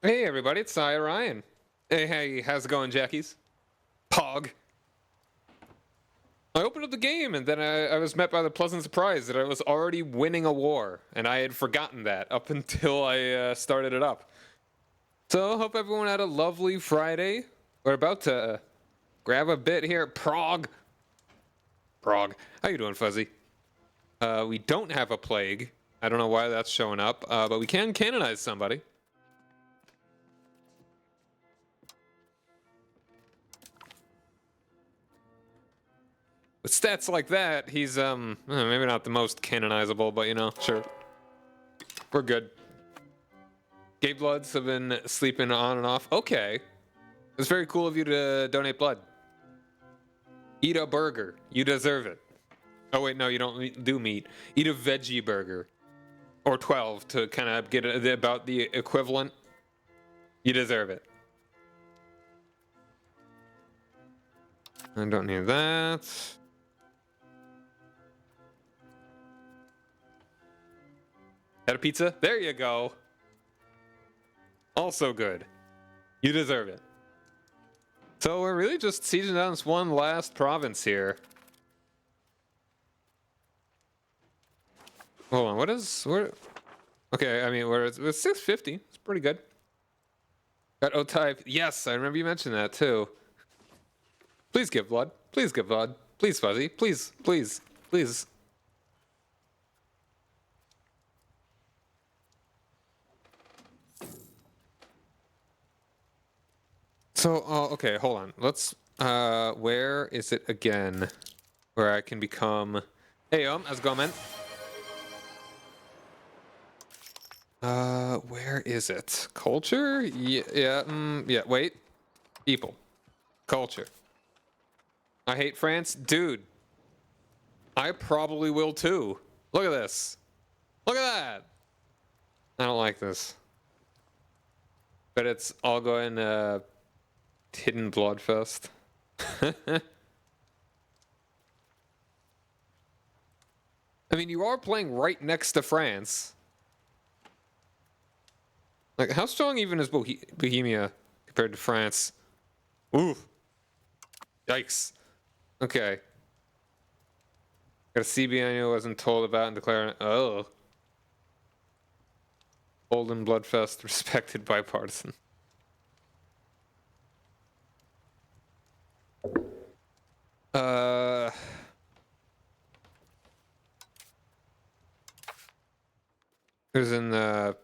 Hey everybody, it's Ryan. Hey, how's it going, Jackies? Pog. I opened up the game and then I was met by the pleasant surprise that I was already winning a war, and I had forgotten that up until I started it up. So, hope everyone had a lovely Friday. We're about to grab a bit here at Prague. Prague. How you doing, Fuzzy? We don't have a plague. I don't know why that's showing up, but we can canonize somebody. With stats like that, he's, maybe not the most canonizable, but, you know, sure. We're good. Gay Bloods have been sleeping on and off. Okay. It's very cool of you to donate blood. Eat a burger. You deserve it. Oh, wait, no, you don't do meat. Eat a veggie burger. Or 12 to kind of get about the equivalent. You deserve it. I don't need that. Had a pizza? There you go. Also good. You deserve it. So we're really just sieging down this one last province here. Hold on, where? Okay, I mean, we're 650. It's pretty good. Got O-type. Yes, I remember you mentioned that too. Please give blood. Please give blood. Please, Fuzzy. Please, please, please. So, okay, hold on. Let's, where is it again? Where I can become... Hey, how's it going, man? Where is it? Culture? Yeah, wait. People. Culture. I hate France? Dude. I probably will too. Look at this. Look at that! I don't like this. But it's all going, Hidden Bloodfest. I mean, you are playing right next to France. Like, how strong even is Bohemia compared to France? Ooh. Yikes. Okay. Got a CB I wasn't told about and declaring. Oh. Golden Bloodfest, respected bipartisan. There's in the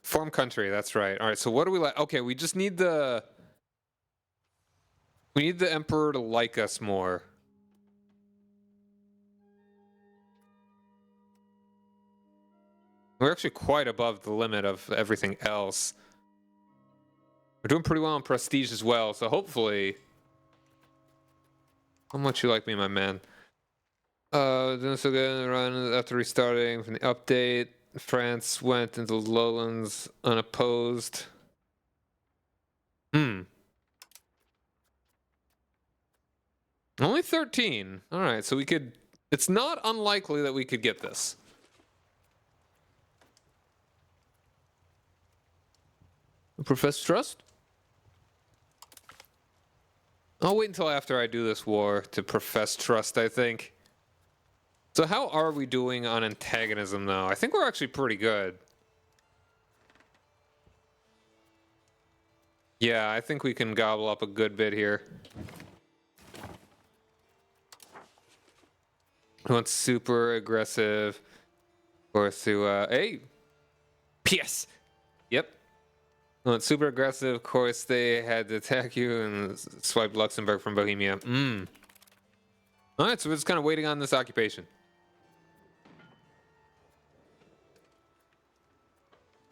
form country. That's right. All right. So what do we like? Okay, we just need the. We need the emperor to like us more. We're actually quite above the limit of everything else. We're doing pretty well on prestige as well, so hopefully... How much you like me, my man? Doing so good in the run after restarting from the update. France went into the lowlands unopposed. Only 13. Alright, so we could... It's not unlikely that we could get this. Profess trust? I'll wait until after I do this war to profess trust, I think. So how are we doing on antagonism, though? I think we're actually pretty good. Yeah, I think we can gobble up a good bit here. I want super aggressive. Or through, hey! PS! Yep. I want super aggressive. Of course, they had to attack you and swipe Luxembourg from Bohemia. Alright, so we're just kind of waiting on this occupation.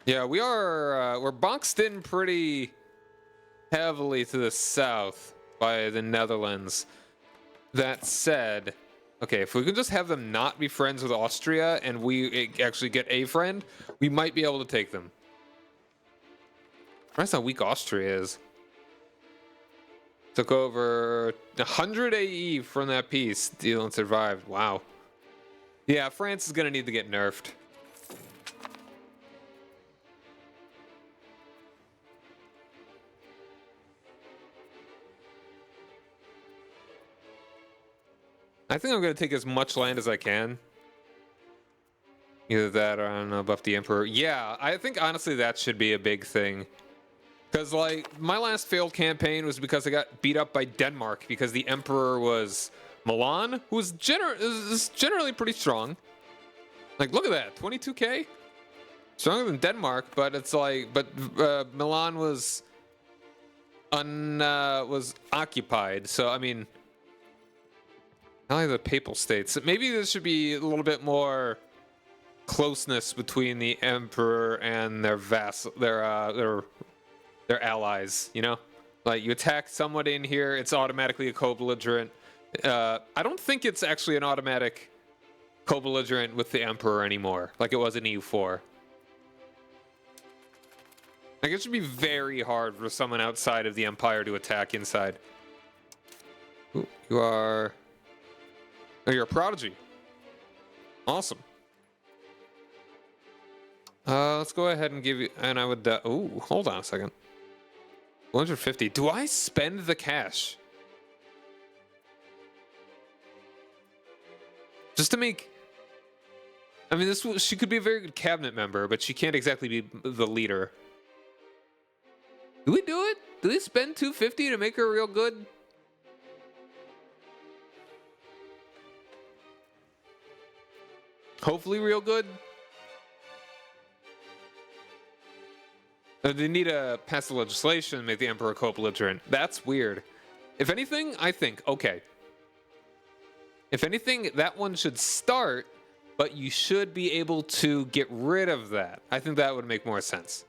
Yeah, we are, we're boxed in pretty heavily to the south by the Netherlands. That said, okay, if we could just have them not be friends with Austria and we actually get a friend, we might be able to take them. That's how weak Austria is. Took over 100 AE from that piece. Deal and survived. Wow. Yeah, France is going to need to get nerfed. I think I'm gonna take as much land as I can. Either that or I don't know, buff the Emperor. Yeah, I think honestly that should be a big thing. Because like my last failed campaign was because I got beat up by Denmark because the Emperor was Milan, who was generally pretty strong. Like look at that, 22k, stronger than Denmark, but it's like, but Milan was occupied. So I mean, not like the Papal States. Maybe there should be a little bit more closeness between the Emperor and their their allies, you know? Like, you attack someone in here, it's automatically a co-belligerent. I don't think it's actually an automatic co-belligerent with the Emperor anymore, like it was in EU4. Like, it should be very hard for someone outside of the Empire to attack inside. Ooh, you are... Oh, you're a prodigy. Awesome. Let's go ahead and give you... And I would... ooh, hold on a second. 150. Do I spend the cash? Just to make... I mean, she could be a very good cabinet member, but she can't exactly be the leader. Do we do it? Do we spend 250 to make her real good? Hopefully real good. They need to pass the legislation and make the Emperor co-belligerent. That's weird. If anything, I think, okay. If anything, that one should start, but you should be able to get rid of that. I think that would make more sense.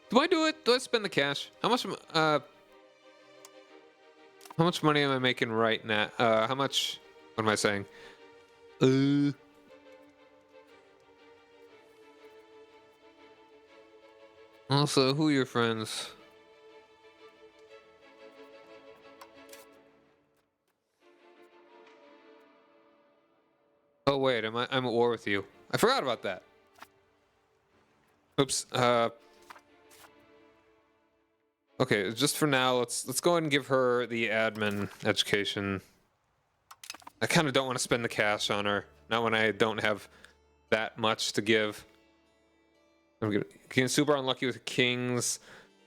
Do I do it? Do I spend the cash? How much money am I making right now? How much? What am I saying? Also, who are your friends? Oh wait, I'm at war with you. I forgot about that. Oops. Okay, just for now, let's go ahead and give her the admin education. I kind of don't want to spend the cash on her, not when I don't have that much to give. I'm getting super unlucky with kings.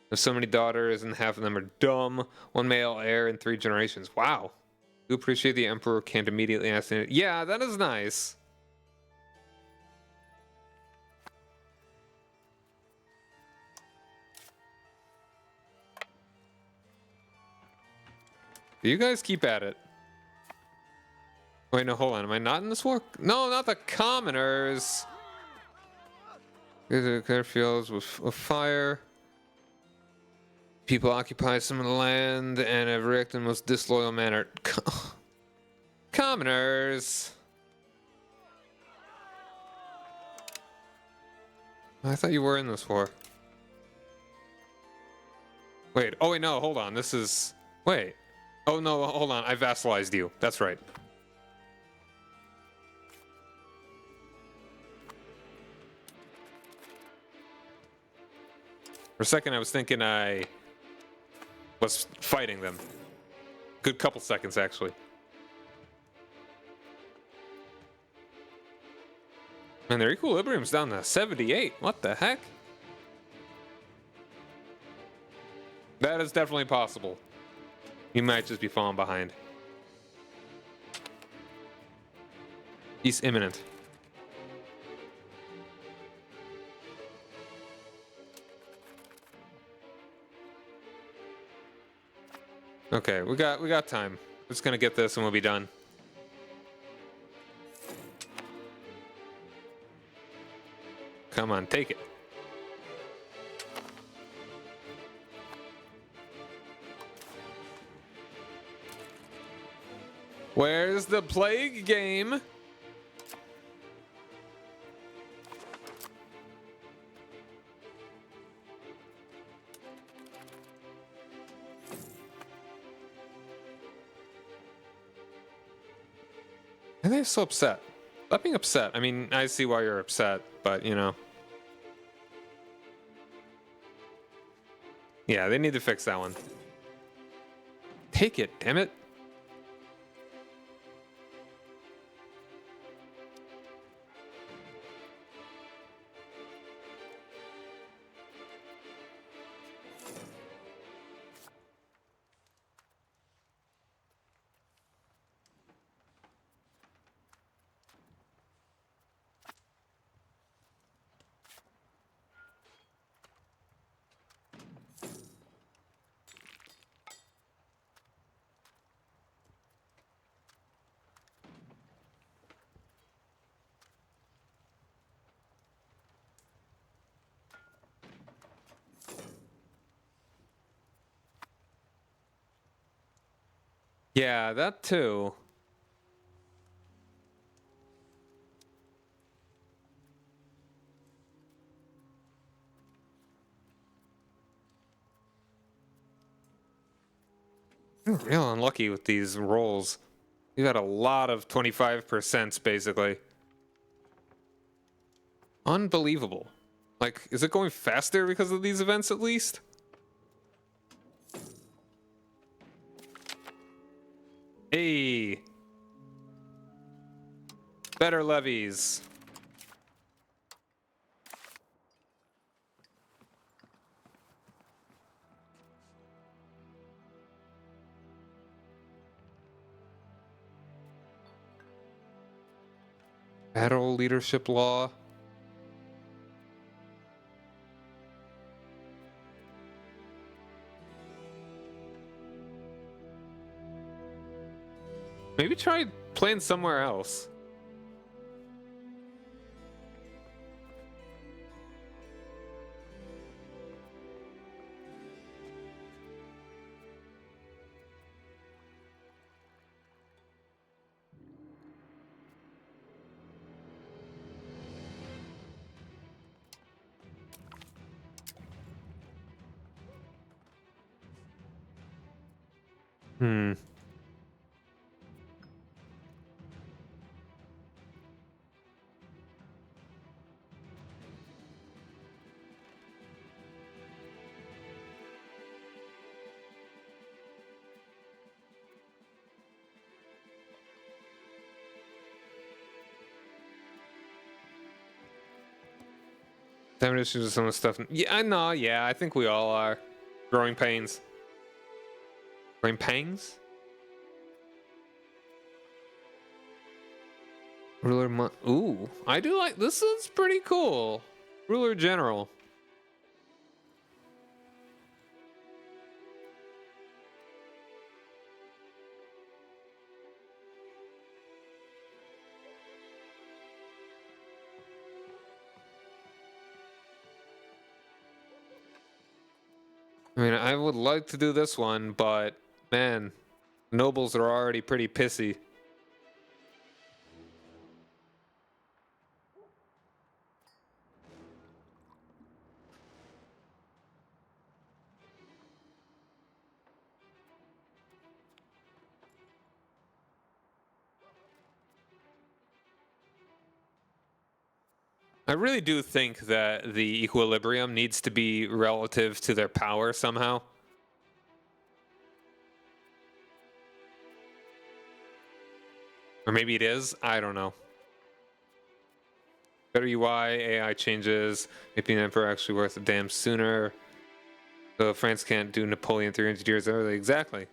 There's so many daughters, and half of them are dumb. One male heir in 3 generations. Wow. Do appreciate the Emperor can't immediately ask it. Yeah, that is nice. You guys keep at it. Wait, no, hold on. Am I not in this war? No, not the commoners. Clear fields with fire. People occupy some of the land and have reacted in the most disloyal manner. Commoners. I thought you were in this war. Wait. Oh, wait, no. Hold on. This is... Wait. Oh, no. Hold on. I vassalized you. That's right. For a second, I was thinking I was fighting them. Good couple seconds, actually. Man, their equilibrium's down to 78. What the heck? That is definitely possible. You might just be falling behind. He's imminent. Okay, we got time. We're just gonna get this and we'll be done. Come on, take it. Where's the plague game? Why are they so upset? Stop being upset. I mean, I see why you're upset, but you know. Yeah, they need to fix that one. Take it, damn it. Yeah, that too. I'm real unlucky with these rolls. We've had a lot of 25% basically. Unbelievable. Like, is it going faster because of these events at least? Hey. Better levies. Battle leadership law. Maybe try playing somewhere else. Hmm. Having issues with some of the stuff. Yeah, I know. Yeah, I think we all are. Growing pains. Growing pangs? Ruler Ooh, I do like this. Is pretty cool. Ruler General. I mean, I would like to do this one, but man, nobles are already pretty pissy. I really do think that the equilibrium needs to be relative to their power somehow. Or maybe it is. I don't know. Better UI, AI changes, making the Emperor actually worth a damn sooner. So France can't do Napoleon 300 years early. Exactly.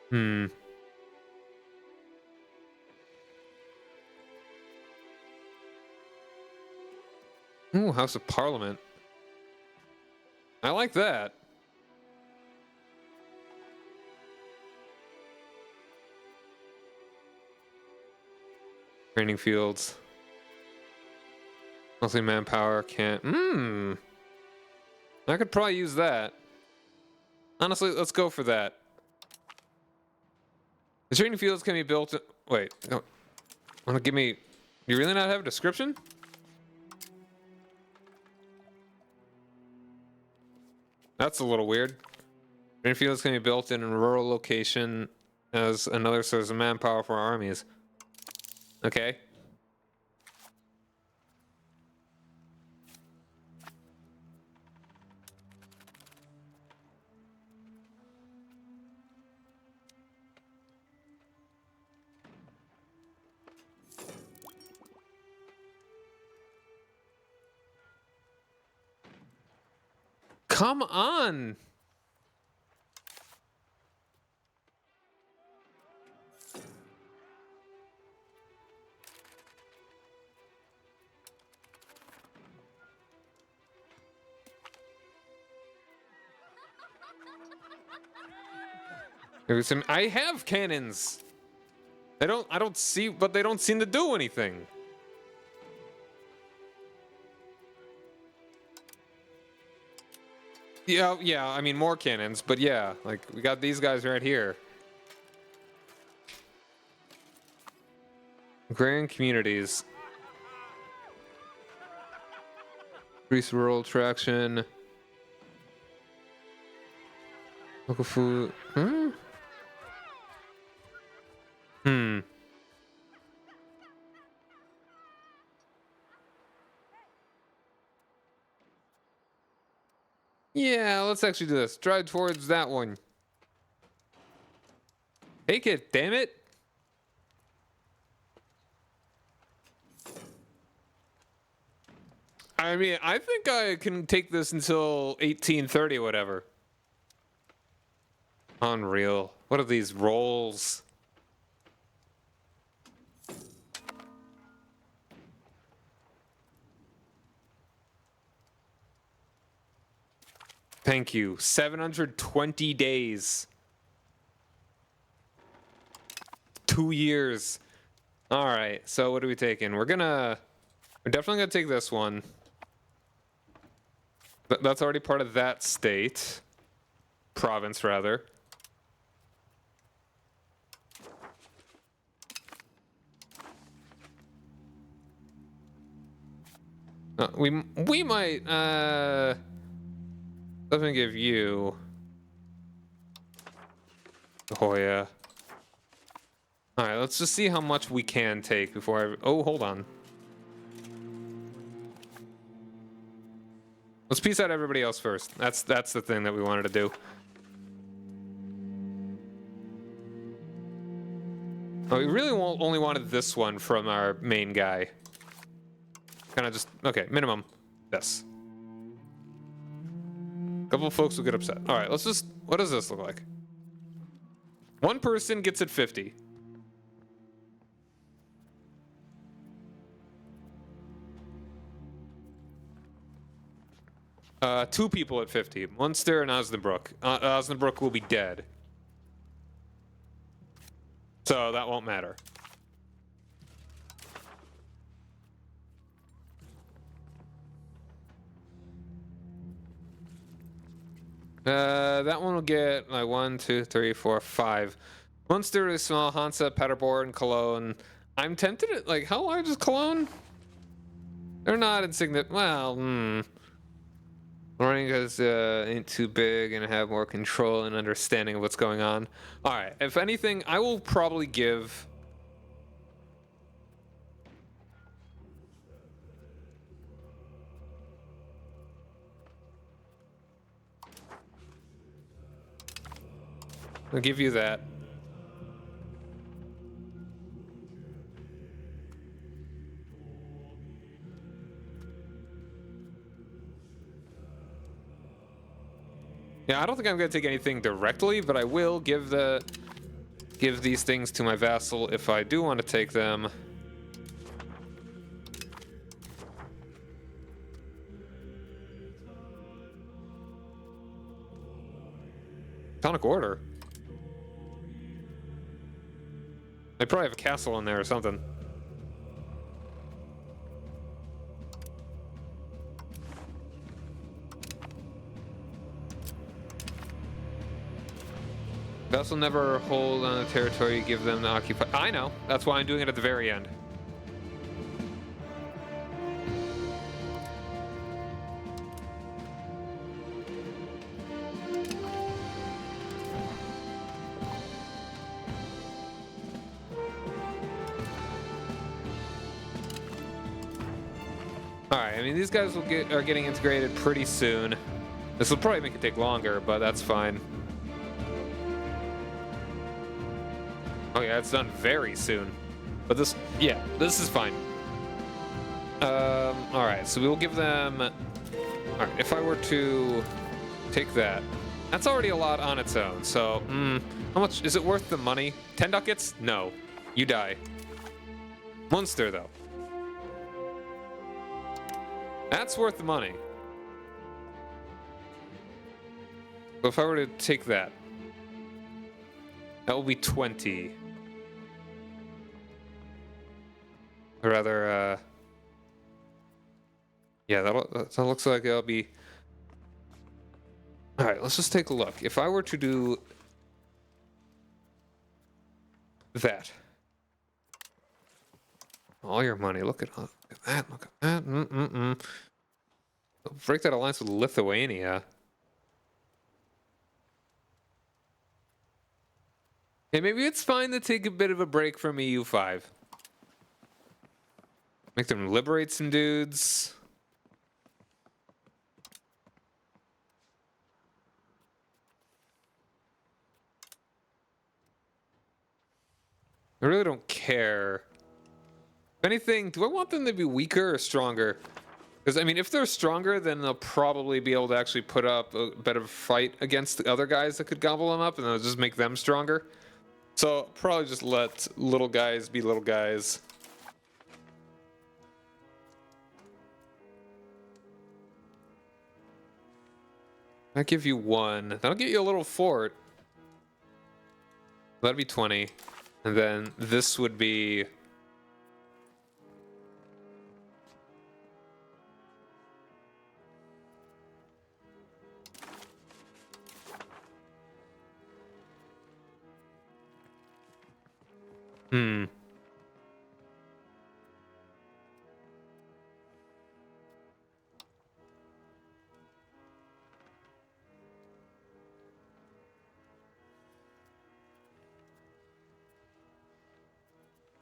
Hmm. Ooh, House of Parliament. I like that. Training fields. Mostly manpower can't. I could probably use that. Honestly, let's go for that. The training fields can be built. Wait, no. Want to give me? You really not have a description? That's a little weird. Training fields can be built in a rural location as another source of manpower for armies. Okay. Come on. I have cannons. I don't see, but they don't seem to do anything. Yeah, I mean more cannons, but yeah, like we got these guys right here. Grand communities. Increase rural attraction. Local food. Yeah, let's actually do this. Drive towards that one. Take it, damn it. I mean, I think I can take this until 1830 or whatever. Unreal. What are these rolls? Thank you. 720 days. 2 years. All right. So what are we taking? We're definitely gonna take this one. That's already part of that state. Province, rather. We might definitely give you Hoya. All right, let's just see how much we can take before I. Oh, hold on. Let's peace out everybody else first. That's the thing that we wanted to do. Oh, we really only wanted this one from our main guy. Kind of just okay. Minimum. This. A couple of folks will get upset. All right, let's just. What does this look like? One person gets at 50. Two people at 50. Munster and Osnabrück. Osnabrück will be dead. So that won't matter. That one will get like 1, 2, 3, 4, 5. Munster is small. Hansa, Paderborn, Cologne. I'm tempted at like how large is Cologne? They're not insignificant. Well, Learning because ain't too big and have more control and understanding of what's going on. All right. If anything, I will probably give. I'll give you that. Yeah, I don't think I'm going to take anything directly, but I will give these things to my vassal if I do want to take them. Tonic Order. They probably have a castle in there or something. Vassal never hold on the territory you give them to occupy. I know. That's why I'm doing it at the very end. Alright, I mean, these guys are getting integrated pretty soon. This will probably make it take longer, but that's fine. Oh yeah, it's done very soon. But this is fine. Alright, so we will give them... Alright, if I were to take that. That's already a lot on its own, so, how much, is it worth the money? 10 ducats? No. You die. Munster, though. That's worth the money. So if I were to take that, that will be 20. Or rather, yeah, that looks like it'll be... Alright, let's just take a look. If I were to do that. All your money, look at that, look at that. Break that alliance with Lithuania. Hey, maybe it's fine to take a bit of a break from EU5. Make them liberate some dudes. I really don't care. If anything, do I want them to be weaker or stronger? Because, I mean, if they're stronger, then they'll probably be able to actually put up a better fight against the other guys that could gobble them up, and it'll just make them stronger. So, probably just let little guys be little guys. I'll give you one. That'll get you a little fort. That'd be 20. And then this would be...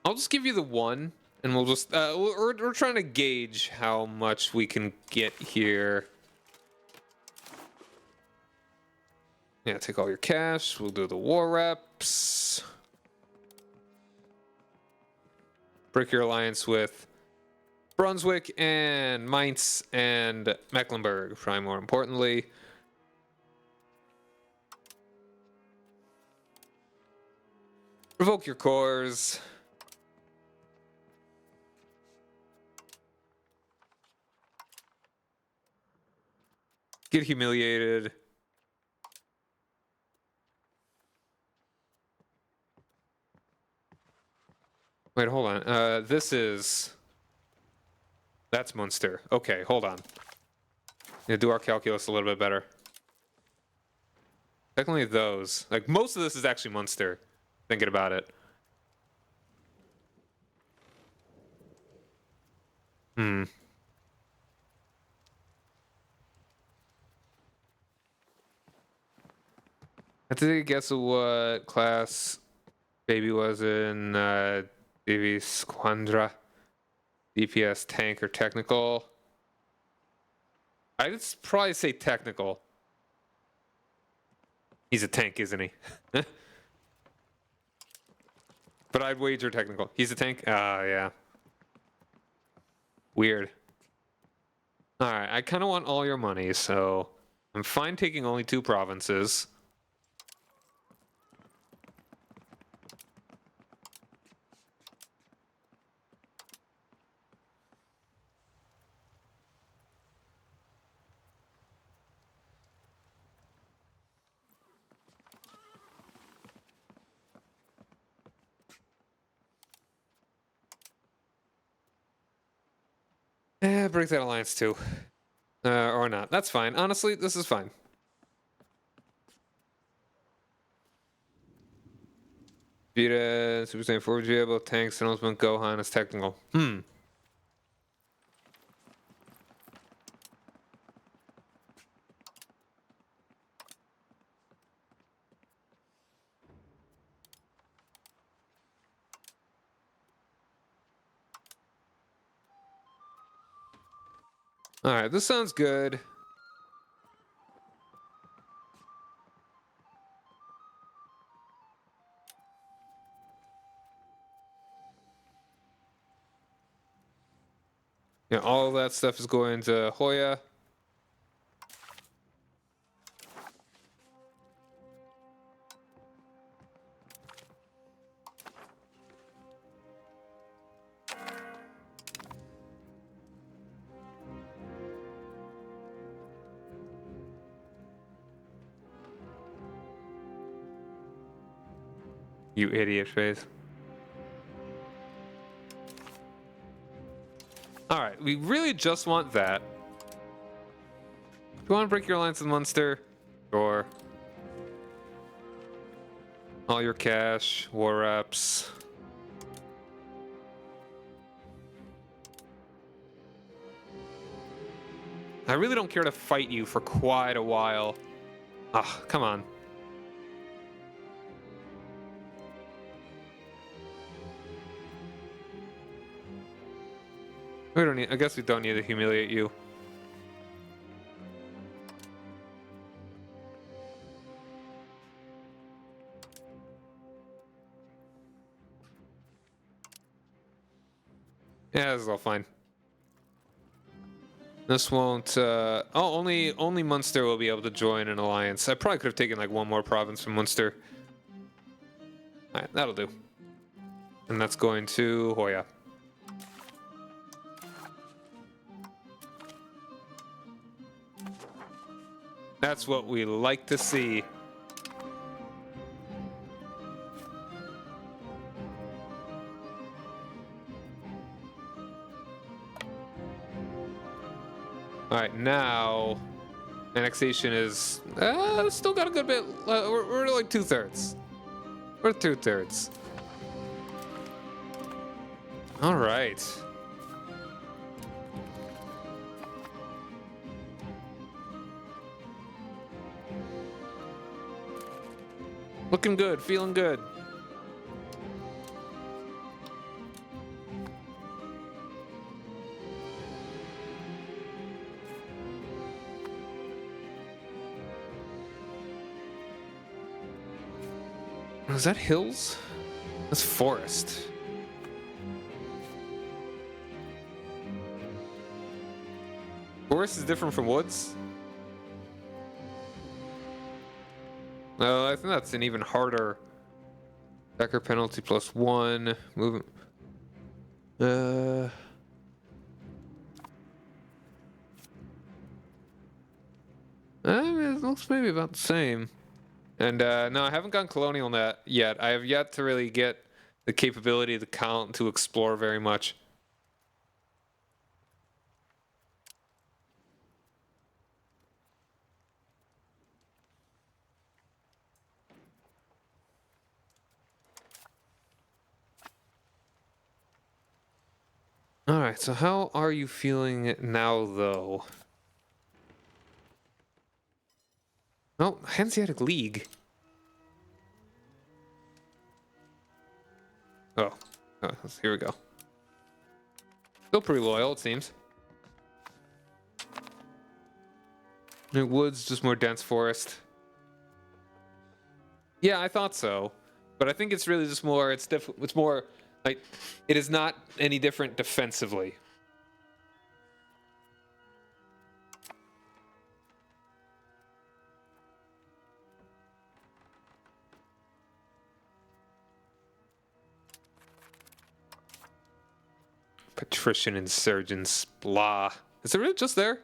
I'll just give you the one, and we'll just... we're trying to gauge how much we can get here. Yeah, take all your cash. We'll do the war reps. Break your alliance with Brunswick and Mainz and Mecklenburg, probably more importantly. Revoke your cores. Get humiliated. Wait, hold on. This is... That's Munster. Okay, hold on. Yeah, do our calculus a little bit better. Technically those. Like, most of this is actually Munster, thinking about it. I have to take a guess of what class Baby was in Baby Squandra. DPS, tank, or technical. I'd probably say technical. He's a tank, isn't he? But I'd wager technical. He's a tank? Yeah. Weird. Alright, I kind of want all your money, so I'm fine taking only 2 provinces. Break that alliance too. Or not. That's fine. Honestly, this is fine. Vita, Super Saiyan 4 GA, both tanks and Ultimate Gohan is technical. Alright, this sounds good. Yeah, all of that stuff is going to Hoya. You idiot face. Alright, we really just want that. If you want to break your alliance with Munster, sure. All your cash, war reps. I really don't care to fight you for quite a while. Ah, come on. We don't need, I guess we don't need to humiliate you. Yeah, this is all fine. This won't, oh, only Munster will be able to join an alliance. I probably could have taken like one more province from Munster. Alright, that'll do. And that's going to Hoya. That's what we like to see. Alright, now annexation is still got a good bit. We're like 2/3. We're 2/3. Alright. Looking good, feeling good. Is that hills? That's forest. Forest is different from woods? No, I think that's an even harder attacker penalty +1 movement. I mean, it looks maybe about the same. And no, I haven't gone colonial net yet. I have yet to really get the capability of the count to explore very much. All right, so how are you feeling now, though? Oh, Hanseatic League. Oh, here we go. Still pretty loyal, it seems. New woods, just more dense forest. Yeah, I thought so, but I think it's really just more. It's more like it is not any different defensively. Patrician insurgents, blah. Is it really just there?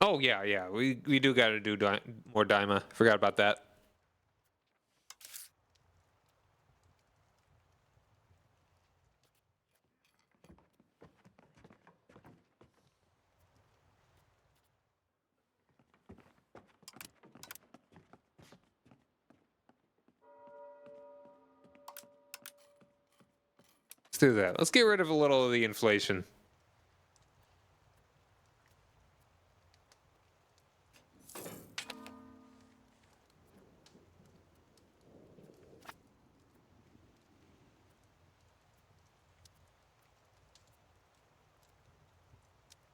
Oh yeah. We do gotta do more Daima. Forgot about that. Let's do that. Let's get rid of a little of the inflation.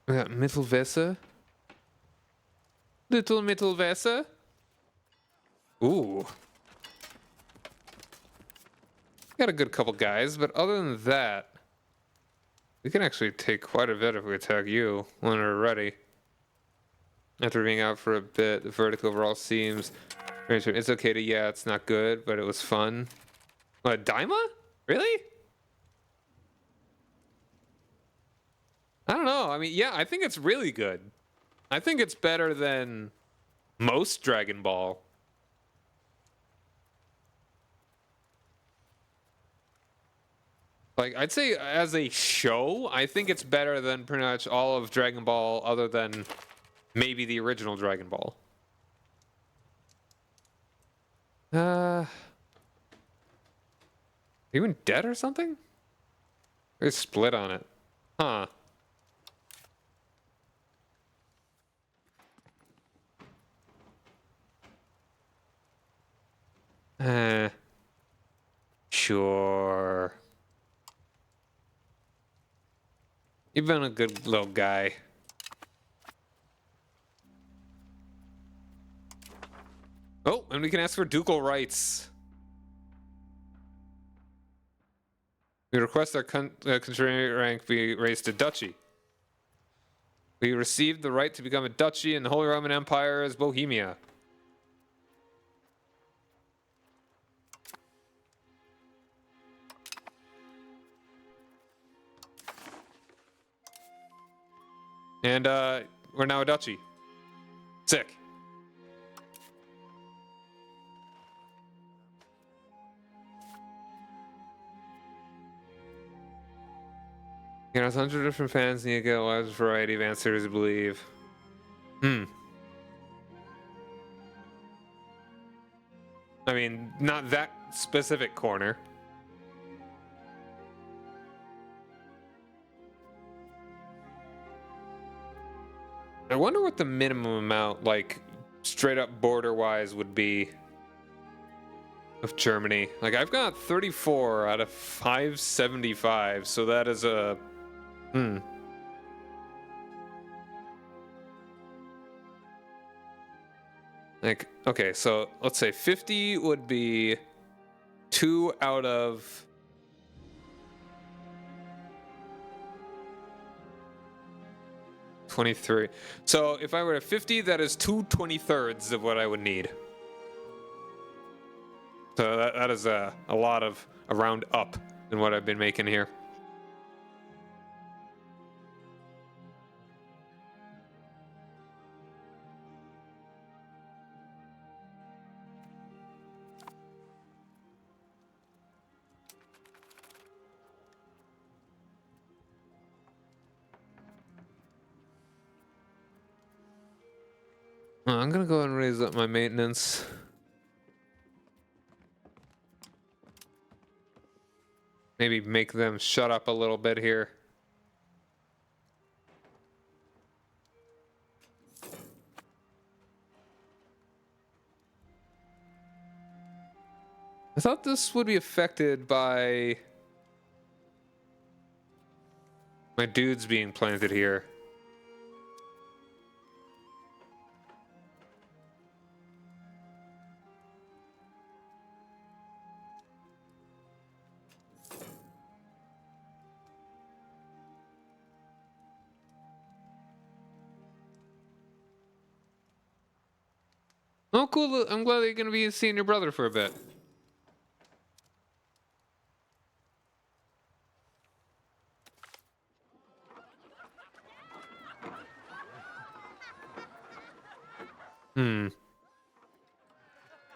We got Mittelwasser. Little Mittelwasser. Ooh. Got a good couple guys, but other than that, we can actually take quite a bit if we attack you when we're ready. After being out for a bit, the verdict overall seems... It's okay to, yeah, it's not good, but it was fun. What, Daima? Really? I don't know. I mean, yeah, I think it's really good. I think it's better than most Dragon Ball. Like, I'd say as a show, I think it's better than pretty much all of Dragon Ball other than maybe the original Dragon Ball. Even dead or something? They split on it. Huh. Uh, sure. You've been a good little guy. Oh, and we can ask for ducal rights. We request our country rank be raised to duchy. We received the right to become a duchy in the Holy Roman Empire as Bohemia. And we're now a duchy. Sick. You know, 100 different fans need to get a large variety of answers, I believe. I mean, not that specific corner. I wonder what the minimum amount, like, straight up border-wise would be of Germany. Like, I've got 34 out of 575, so that is a... Like, okay, so let's say 50 would be 2 out of... $23. So if I were at 50, that is 2/23 of what I would need. So that is a lot of a round up in what I've been making here. I'm gonna go ahead and raise up my maintenance. Maybe make them shut up a little bit here. I thought this would be affected by my dudes being planted here. Oh, cool. I'm glad that you're going to be seeing your brother for a bit.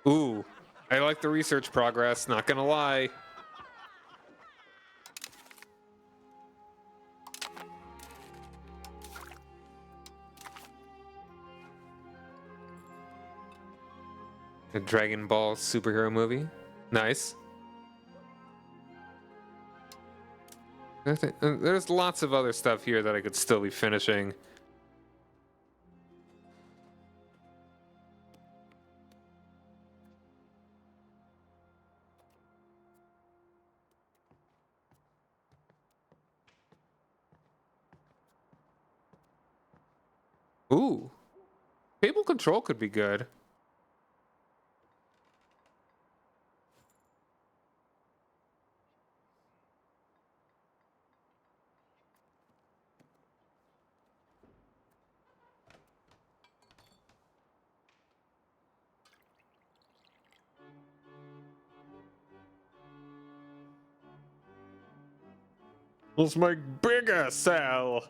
Ooh, I like the research progress, not gonna lie. A Dragon Ball superhero movie. Nice. There's lots of other stuff here that I could still be finishing. Ooh. Cable control could be good. Let's make bigger cell.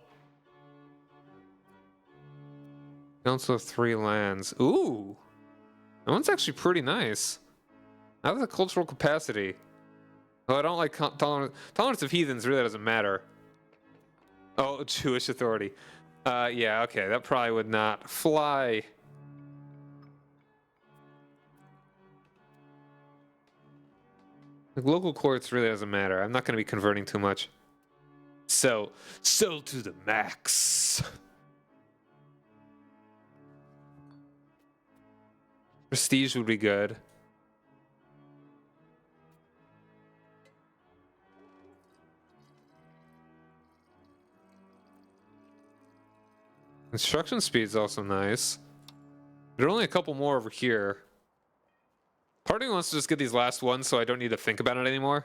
Council of 3 lands. Ooh. That one's actually pretty nice. I have the cultural capacity. Well, I don't like tolerance of heathens really doesn't matter. Oh, Jewish authority. Yeah, okay, that probably would not fly. The local courts really doesn't matter. I'm not going to be converting too much. So, sell to the max. Prestige would be good. Construction speed's also nice. There are only a couple more over here. Part of me wants to just get these last ones so I don't need to think about it anymore.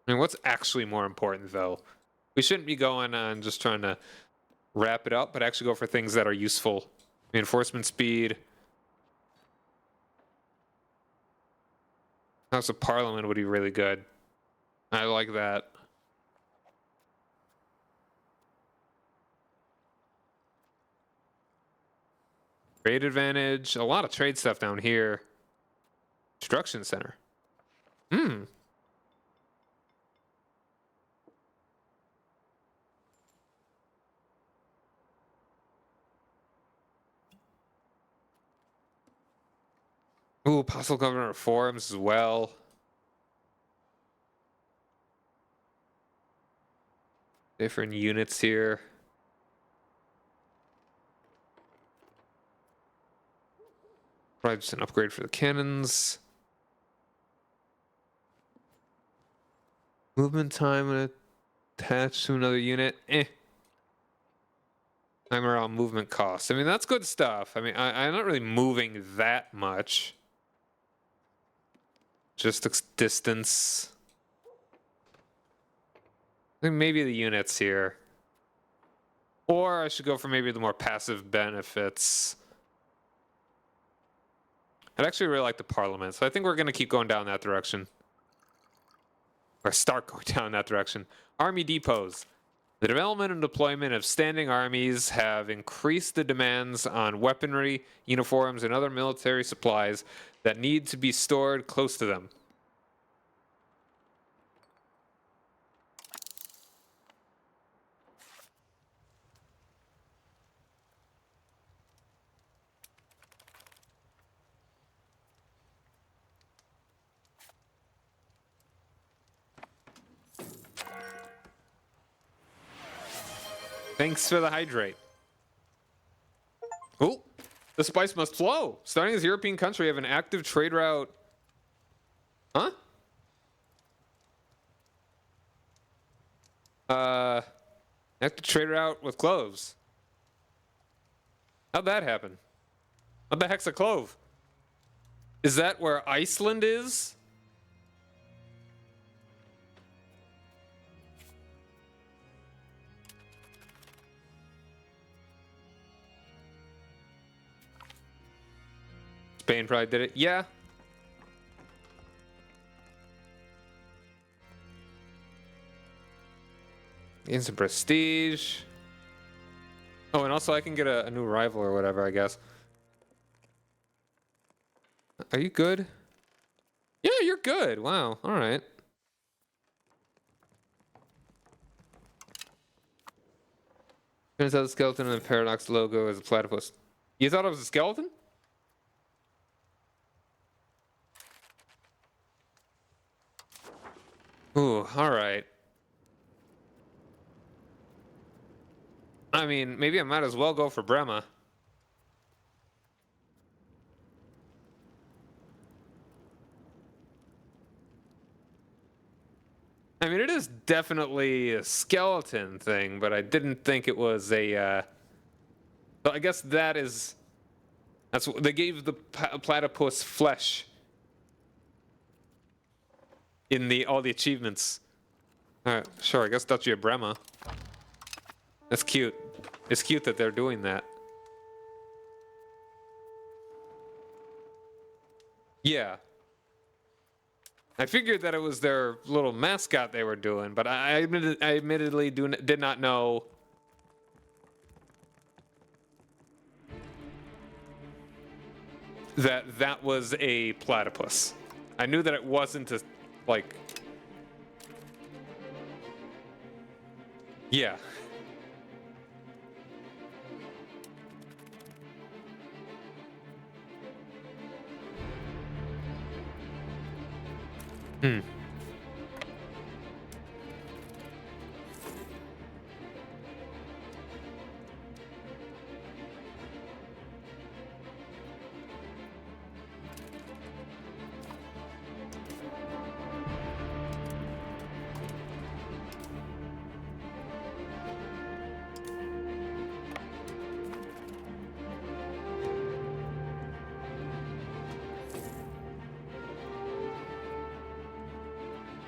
I mean, what's actually more important, though? We shouldn't be going on just trying to wrap it up, but actually go for things that are useful. Reinforcement speed. House of Parliament would be really good. I like that. Trade advantage. A lot of trade stuff down here. Construction center. Hmm. Ooh, possible governor reforms as well. Different units here. Probably just an upgrade for the cannons. Movement time and attached to another unit. I'm around movement costs. I mean, that's good stuff. I mean, I'm not really moving that much. Just distance. I think maybe the units here. Or I should go for maybe the more passive benefits. I'd actually really like the Parliament, so I think we're going to keep going down that direction. Or start going down that direction. Army depots. The development and deployment of standing armies have increased the demands on weaponry, uniforms, and other military supplies that need to be stored close to them. Thanks for the hydrate. Oh, the spice must flow. Starting as a European country, have an active trade route. Huh? Active trade route with cloves. How'd that happen? What the heck's a clove? Is that where Iceland is? Spain probably did it. Yeah. Gain some prestige. Oh, and also I can get a new rival or whatever, I guess. Are you good? Yeah, you're good. Wow. All right. Turns out the skeleton in the Paradox logo is a platypus. You thought it was a skeleton? Ooh, all right. I mean, maybe I might as well go for Brema. I mean, it is definitely a skeleton thing, but I didn't think it was a. But I guess that's what they gave the platypus flesh in all the achievements. All right, sure. I guess Duchy of Brema. That's cute. It's cute that they're doing that. Yeah. I figured that it was their little mascot they were doing, but I admittedly did not know that that was a platypus. I knew that it wasn't a, like... Yeah. Hmm.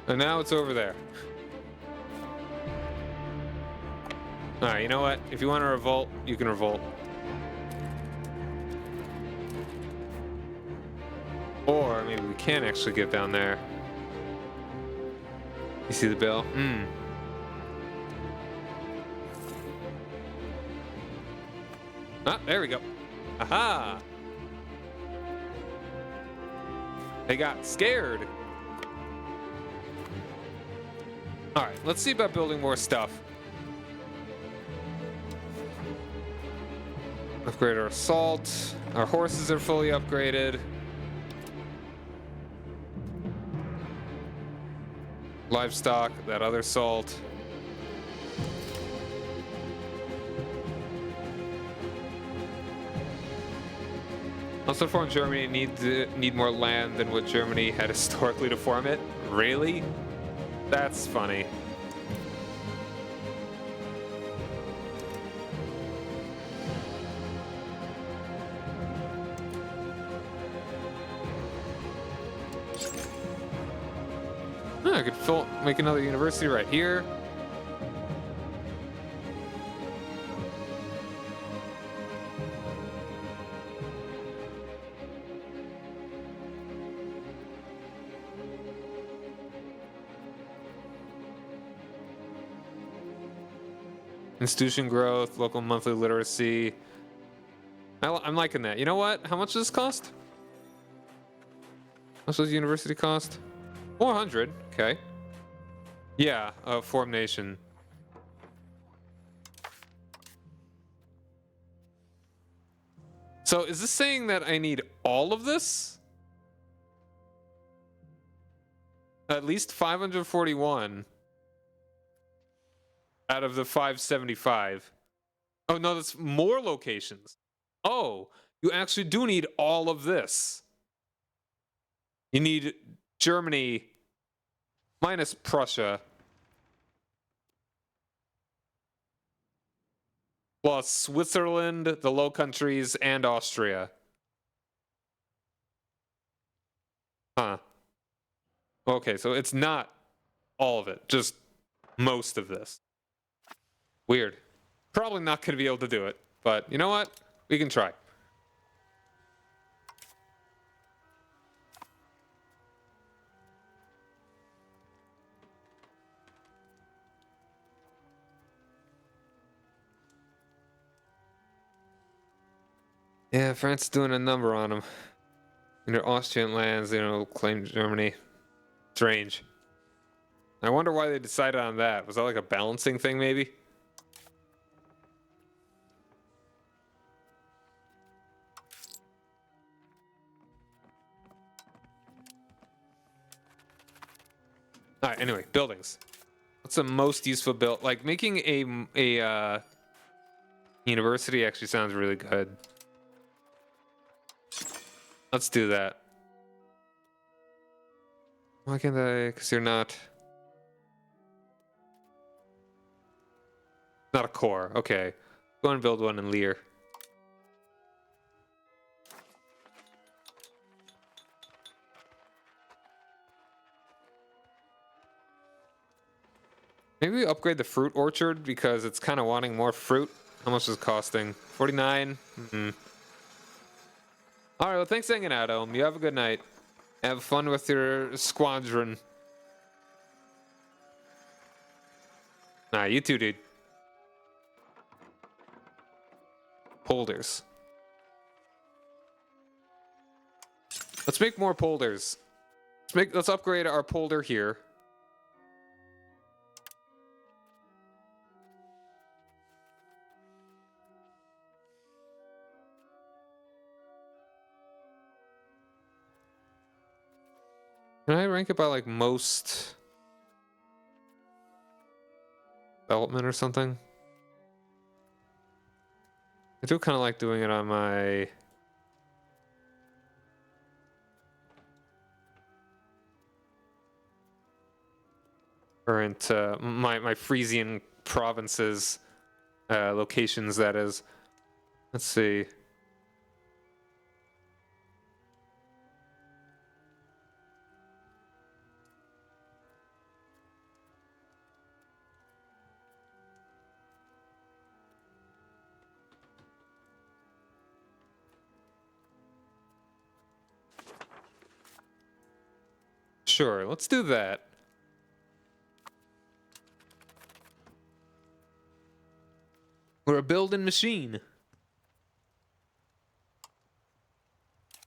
And now it's over there. Alright, you know what? If you want to revolt, you can revolt. Or maybe we can actually get down there. You see the bill? Hmm. Ah, there we go. Aha! They got scared. Alright, let's see about building more stuff. Upgrade our assault. Our horses are fully upgraded. Livestock, that other salt. Also, to form Germany, need more land than what Germany had historically to form it. Really? That's funny. Oh, I could make another university right here. Institution growth, local monthly literacy. I'm liking that. You know what? How much does this cost? How much does the university cost? 400. Okay. Yeah, form nation. So is this saying that I need all of this? At least 541 out of the 575. Oh, no, that's more locations. Oh, you actually do need all of this. You need Germany minus Prussia plus Switzerland, the Low Countries, and Austria. Huh. Okay, so it's not all of it, just most of this. Weird. Probably not going to be able to do it, but you know what? We can try. Yeah, France is doing a number on them. In their Austrian lands, claim Germany. Strange. I wonder why they decided on that. Was that like a balancing thing, maybe? Alright, anyway, buildings. What's the most useful build? Like, making a university actually sounds really good. Let's do that. Why can't I? Because you're not a core. Okay. Go and build one in Lear. Maybe we upgrade the fruit orchard because it's kind of wanting more fruit. How much is it costing? 49? Mm-hmm. All right, well, thanks for hanging out, Ohm. You have a good night. Have fun with your squadron. Nah, you too, dude. Polders. Let's make more polders. Let's upgrade our polder here. Can I rank it by like most development or something? I do kind of like doing it on my current my Frisian provinces locations, that is. Let's see. Sure, let's do that. We're a building machine.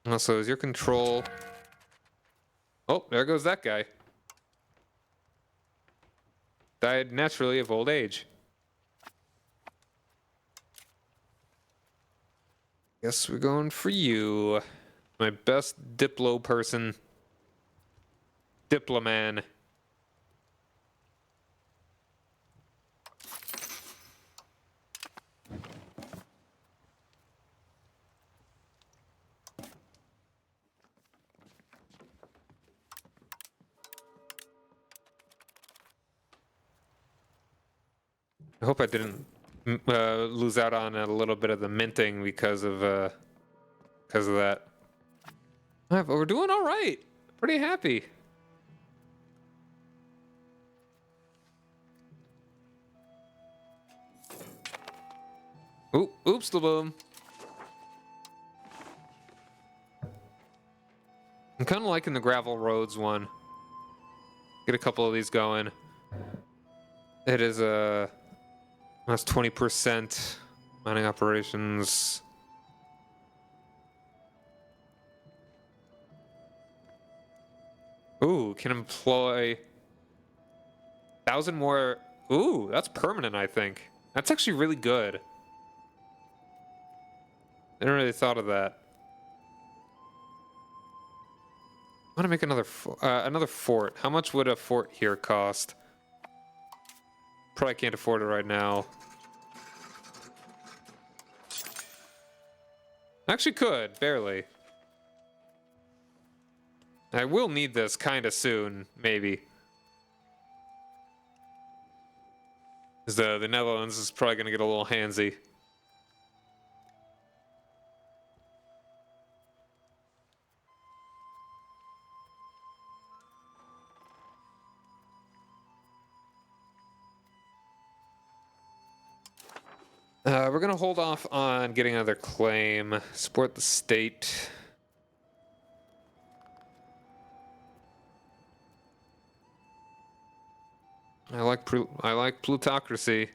Also, is your control... Oh, there goes that guy. Died naturally of old age. Guess we're going for you. My best Diplo person. Diploman. I hope I didn't lose out on a little bit of the minting because of that. But we're doing all right. Pretty happy. Ooh, oops, the boom. I'm kind of liking the gravel roads one. Get a couple of these going. It is that's 20% mining operations. Ooh, can employ 1,000 more. Ooh, that's permanent, I think. That's actually really good. I never really thought of that. I want to make another fort. How much would a fort here cost? Probably can't afford it right now. Actually could, barely. I will need this kind of soon, maybe. Because the Netherlands is probably going to get a little handsy. We're going to hold off on getting another claim. Support the state. I like plutocracy.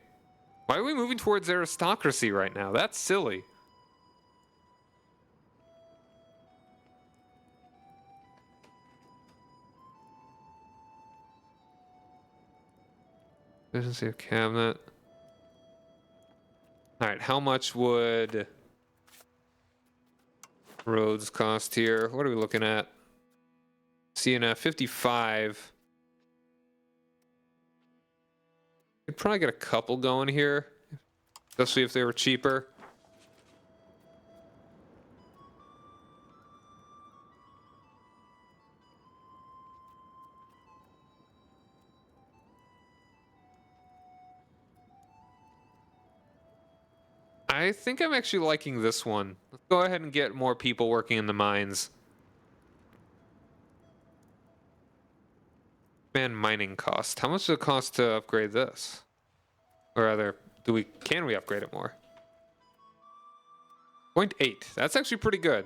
Why are we moving towards aristocracy right now? That's silly. Efficiency of cabinet. Alright, how much would roads cost here? What are we looking at? Seeing a 55. Could probably get a couple going here, especially if they were cheaper. I think I'm actually liking this one. Let's go ahead and get more people working in the mines. Man, mining cost. How much does it cost to upgrade this? Or rather, can we upgrade it more? 0.8. That's actually pretty good.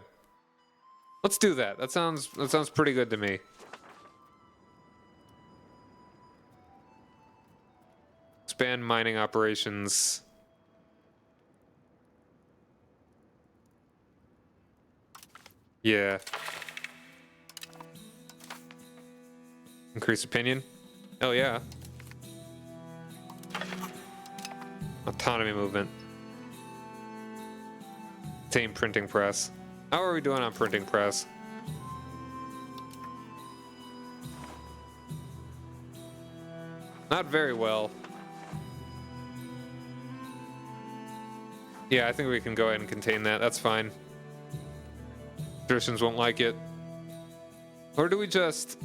Let's do that. That sounds pretty good to me. Expand mining operations. Yeah. Increase opinion. Oh yeah. Autonomy movement. Tame printing press. How are we doing on printing press? Not very well. Yeah, I think we can go ahead and contain that. That's fine. Traditions won't like it. Or do we just...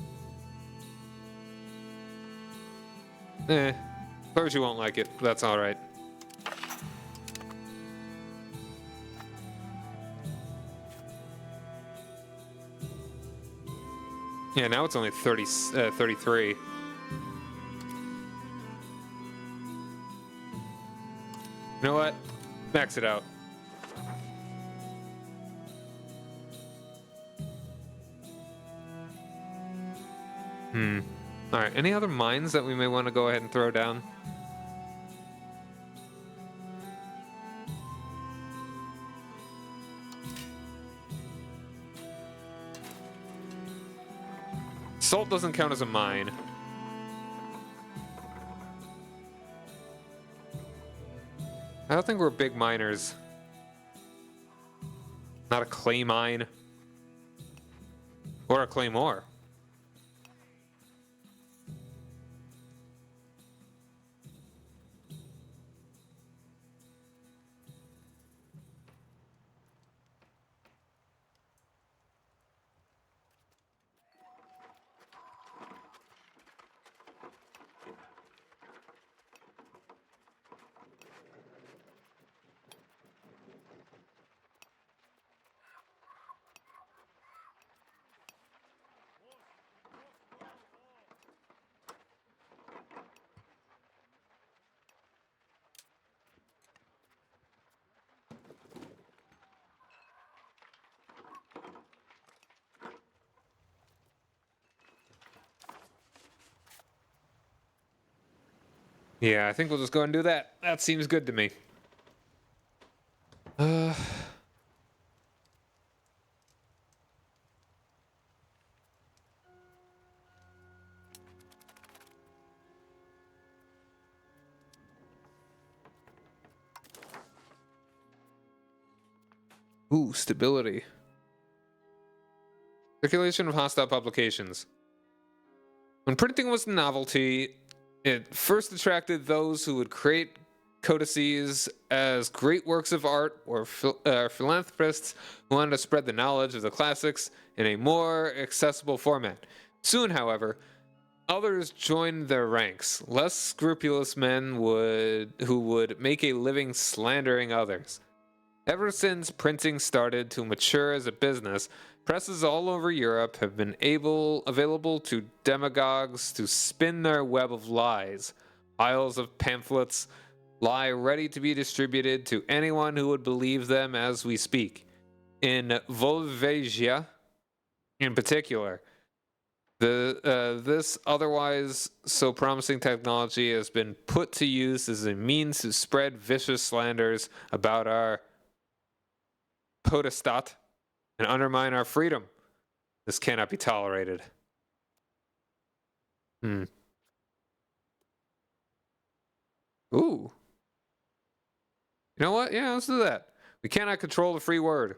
Clergy won't like it. That's alright. Yeah, now it's only 33. You know what? Max it out. Alright, any other mines that we may want to go ahead and throw down? Salt doesn't count as a mine. I don't think we're big miners. Not a clay mine. Or a claymore. Yeah, I think we'll just go and do that. That seems good to me. Ooh, stability. Circulation of hostile publications. When printing was a novelty, it first attracted those who would create codices as great works of art or philanthropists who wanted to spread the knowledge of the classics in a more accessible format. Soon, however, others joined their ranks, less scrupulous men who would make a living slandering others. Ever since printing started to mature as a business, presses all over Europe have been available to demagogues to spin their web of lies. Piles of pamphlets lie ready to be distributed to anyone who would believe them as we speak. In Volvagia, in particular, this otherwise so promising technology has been put to use as a means to spread vicious slanders about our potestat and undermine our freedom. This cannot be tolerated. Ooh. You know what? Yeah, let's do that. We cannot control the free word.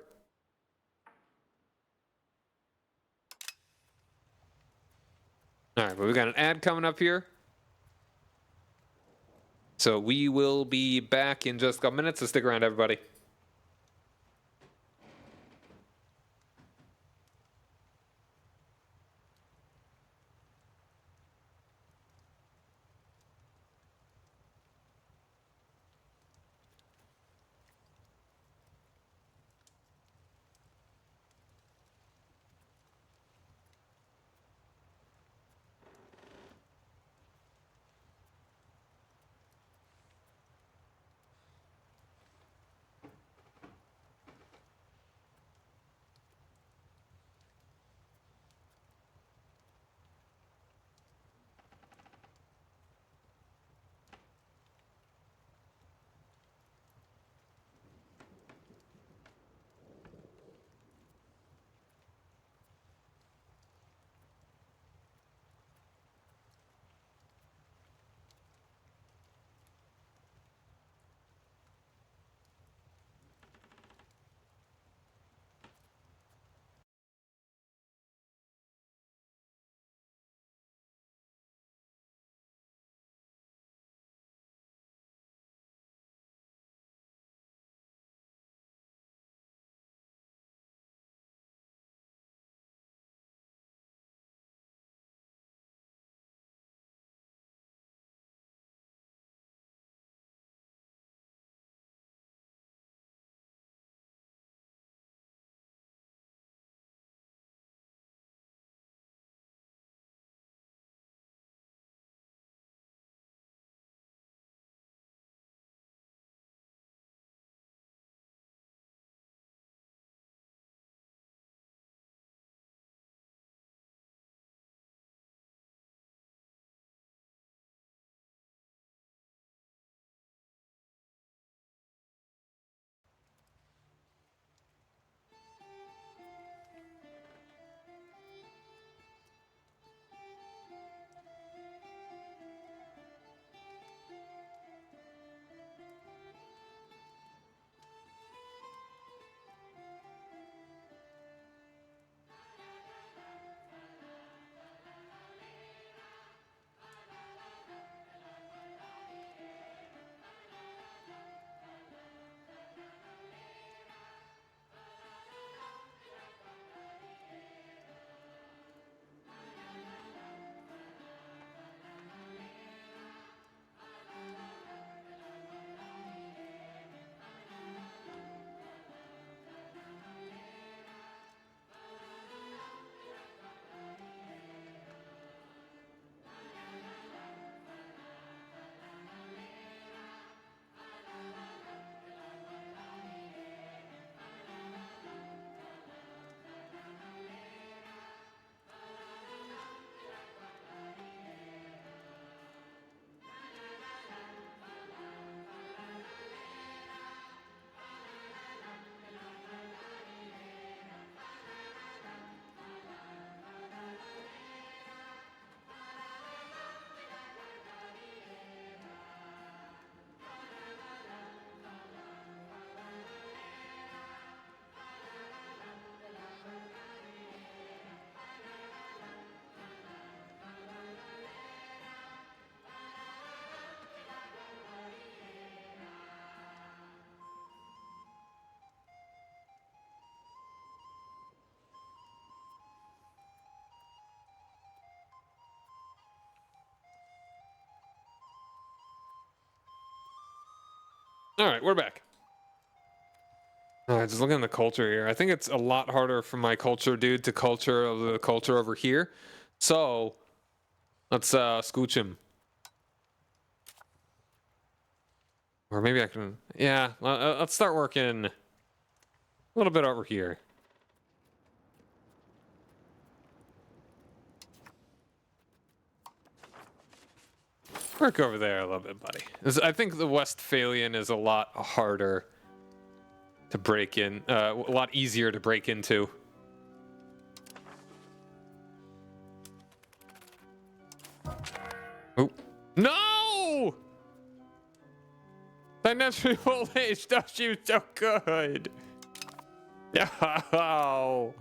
Alright, but we got an ad coming up here. So we will be back in just a couple minutes, so stick around, everybody. All right, we're back. All right, just looking at the culture here. I think it's a lot harder for my culture dude to culture of the culture over here. So let's scooch him. Or maybe I can, yeah, let's start working a little bit over here. Work over there a little bit, buddy. I think the Westphalian is a lot harder to break in, a lot easier to break into. Oh, no! That natural old age does you so good. Oh.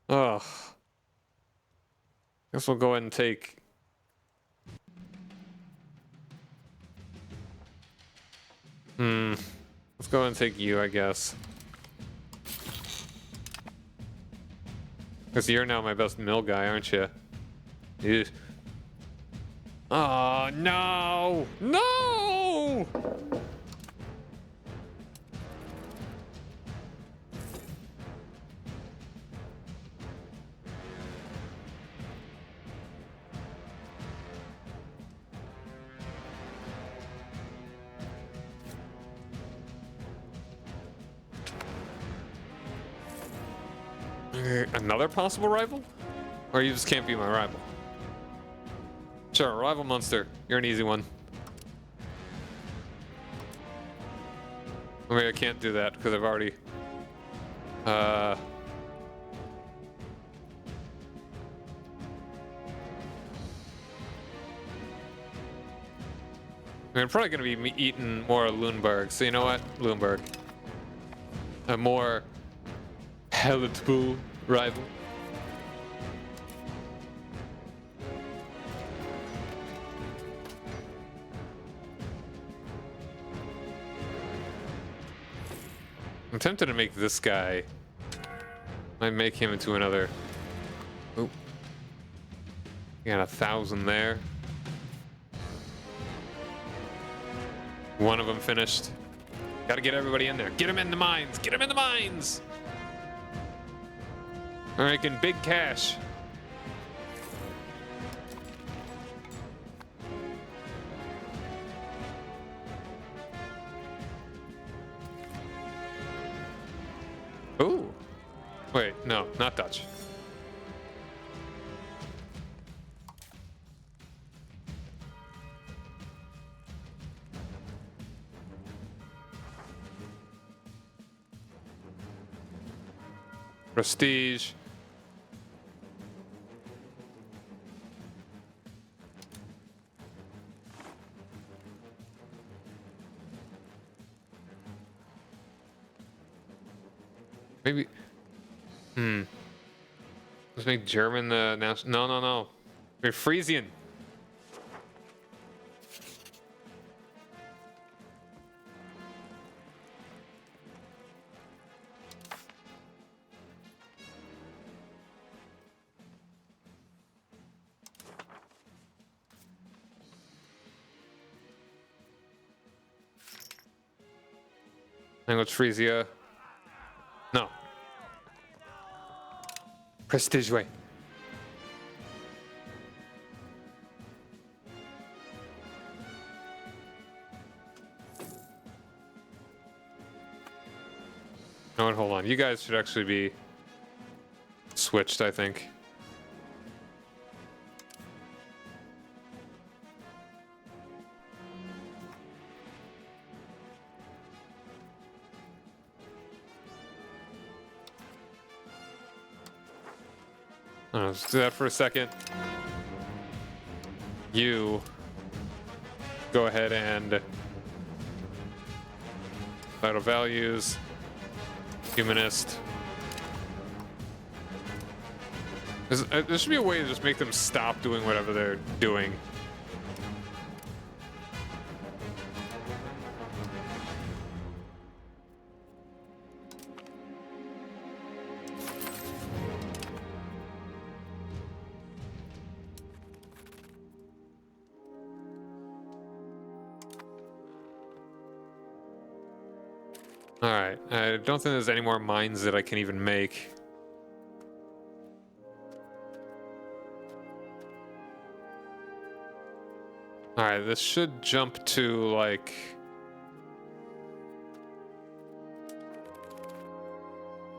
Ugh. Guess we'll go ahead and take. Let's go ahead and take you, I guess. Because you're now my best mill guy, aren't you? Ew. Oh, no! No! Another possible rival? Or you just can't be my rival? Sure, rival monster. You're an easy one. I mean, I can't do that because I've already... I mean, I'm probably going to be eating more Lundberg, so you know what? Lundberg. A more palatable rival. I'm tempted to make this guy. Might make him into another. Oh, got 1,000 there. One of them finished. Got to get everybody in there. Get them in the mines. Get them in the mines. We're making big cash. Ooh. Wait, no, not Dutch. Prestige. Maybe. Let's make German the national. No, no, no. We're Frisian. Language Frisia. No. Prestige way. No, hold on. You guys should actually be switched, I think. Let's do that for a second. You go ahead and vital values, humanist. There should be a way to just make them stop doing whatever they're doing. Alright, I don't think there's any more mines that I can even make. Alright, this should jump to, like...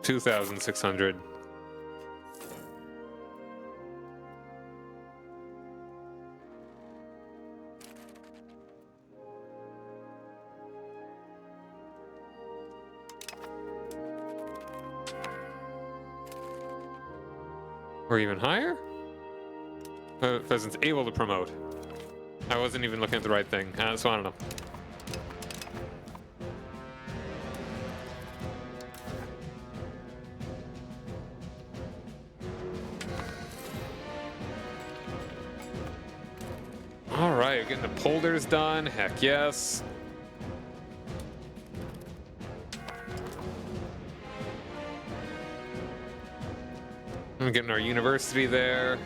2,600. Or even higher? Pheasant's able to promote. I wasn't even looking at the right thing, so I don't know. Alright, getting the polders done. Heck yes. I'm getting our university there.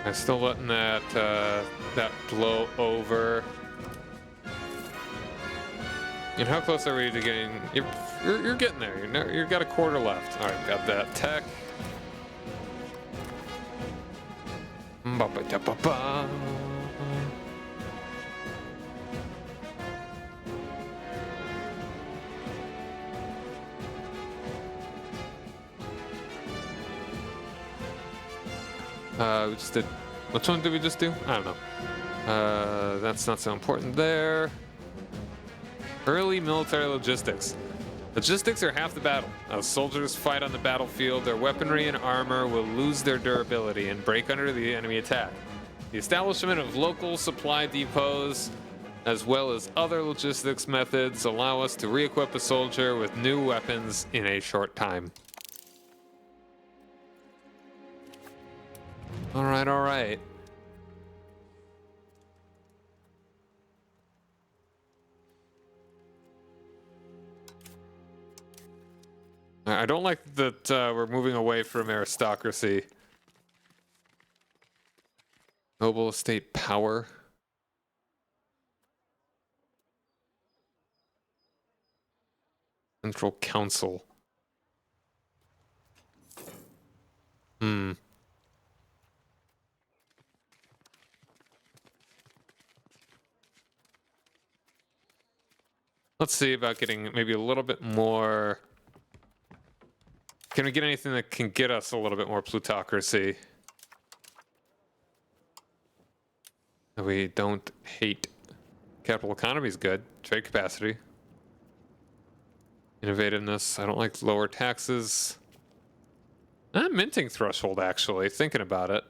I'm still letting that that blow over. And how close are we to getting? You're getting there. You've got a quarter left. All right, got that tech. Ba-ba-da-ba-ba. We just did. Which one did we just do? I don't know. That's not so important there. Early military logistics. Logistics are half the battle. As soldiers fight on the battlefield, their weaponry and armor will lose their durability and break under the enemy attack. The establishment of local supply depots, as well as other logistics methods, allow us to re-equip a soldier with new weapons in a short time. All right, all right. I don't like that we're moving away from aristocracy. Noble estate power. Central council. Let's see about getting maybe a little bit more. Can we get anything that can get us a little bit more plutocracy? That we don't hate. Capital economy is good. Trade capacity. Innovativeness. I don't like lower taxes. Minting threshold, actually. Thinking about it.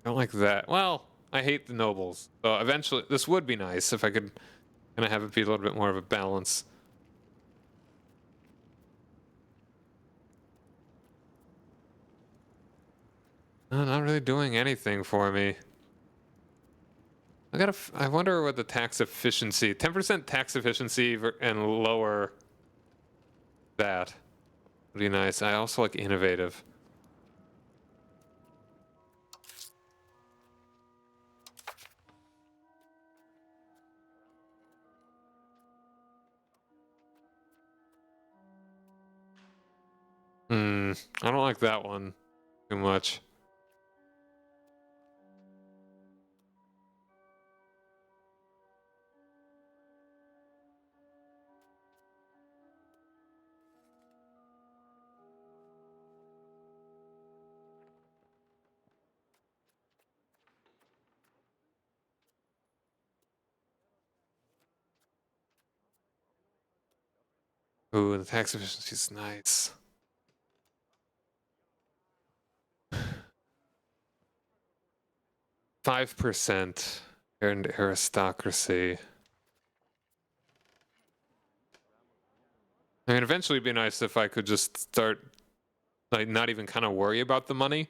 I don't like that. Well, I hate the nobles. So eventually, this would be nice if I could kind of have it be a little bit more of a balance. No, not really doing anything for me. I wonder what the tax efficiency, 10% tax efficiency and lower that would be nice. I also like innovative. I don't like that one too much. Ooh, the tax efficiency is nice. 5% and aristocracy. I mean, eventually it'd be nice if I could just start, like, not even kind of worry about the money.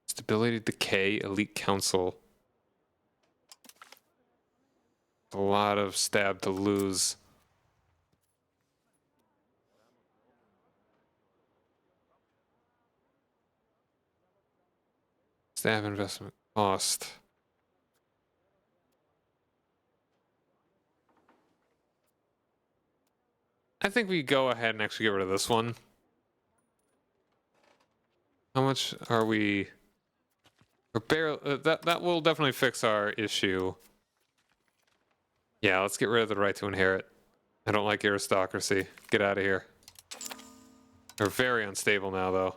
Let's Stability decay, elite council. A lot of stab to lose. Stab investment cost. I think we go ahead and actually get rid of this one. How much are we? We're barely, that will definitely fix our issue. Yeah, let's get rid of the right to inherit. I don't like aristocracy. Get out of here. They're very unstable now, though.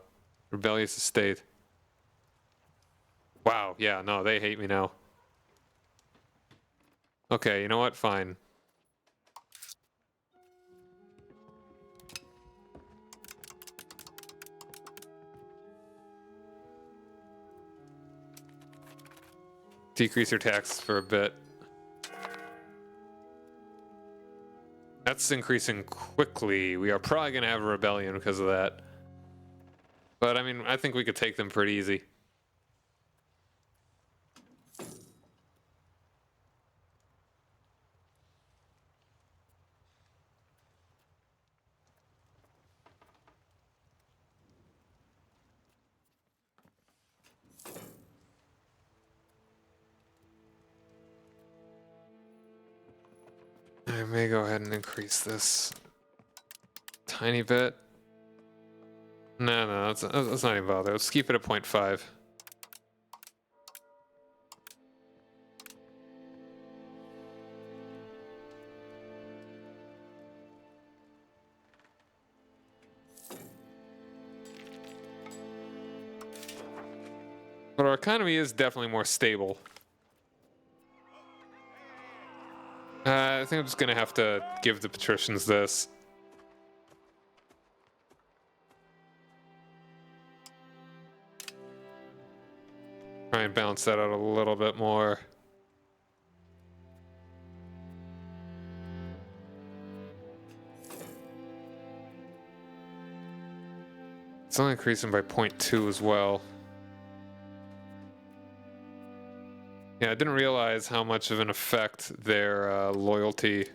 Rebellious estate. Wow, yeah, no, they hate me now. Okay, you know what? Fine. Decrease your taxes for a bit. That's increasing quickly. We are probably going to have a rebellion because of that. But, I mean, I think we could take them pretty easy. I may go ahead and increase this tiny bit. No, let's not even bother. Let's keep it at 0.5. But our economy is definitely more stable. I think I'm just gonna have to give the patricians this. Try and balance that out a little bit more. It's only increasing by 0.2 as well. Yeah, I didn't realize how much of an effect their loyalty.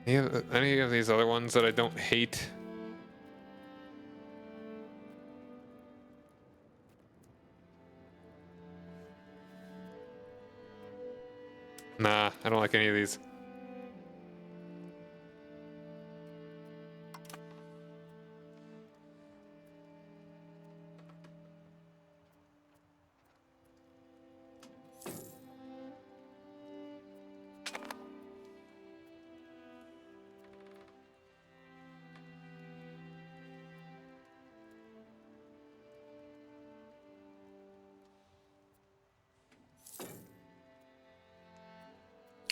Any of these other ones that I don't hate? Nah, I don't like any of these.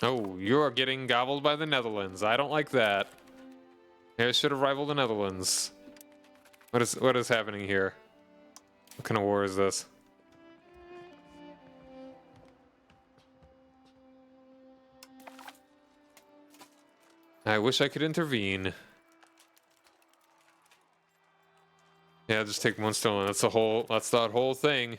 Oh, you're getting gobbled by the Netherlands. I don't like that. I should have rivaled the Netherlands. What is happening here? What kind of war is this? I wish I could intervene. Yeah, just take one stone. That's that whole thing.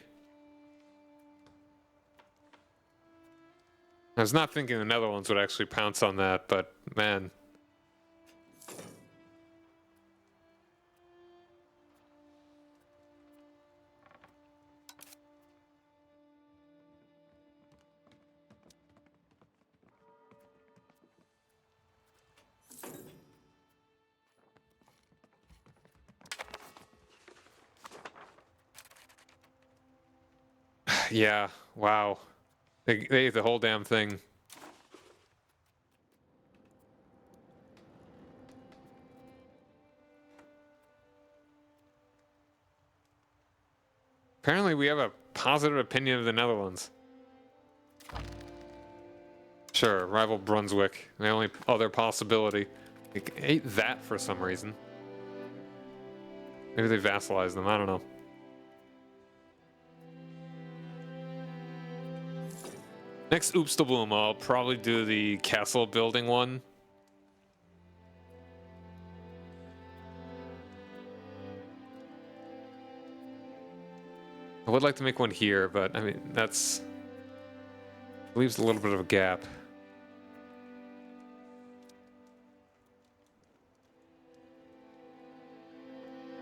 I was not thinking the Netherlands would actually pounce on that, but man. Yeah, wow. They ate the whole damn thing. Apparently we have a positive opinion of the Netherlands. Sure, rival Brunswick. The only other possibility. They ate that for some reason. Maybe they vassalized them, I don't know. Next Oops the Boom, I'll probably do the castle building one. I would like to make one here, but I mean, that's leaves a little bit of a gap.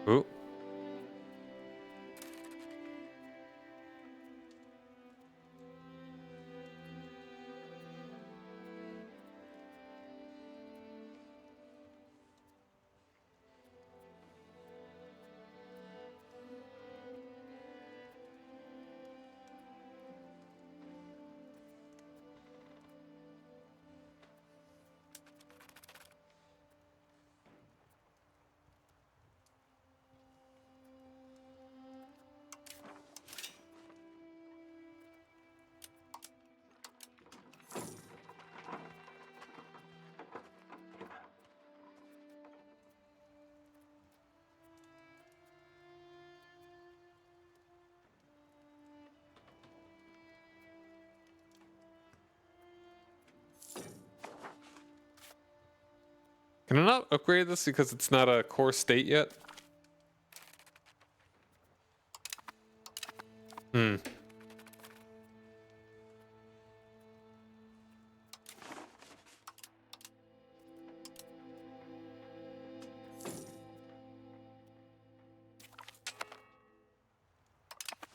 Ooh. Can I not upgrade this because it's not a core state yet? Hmm.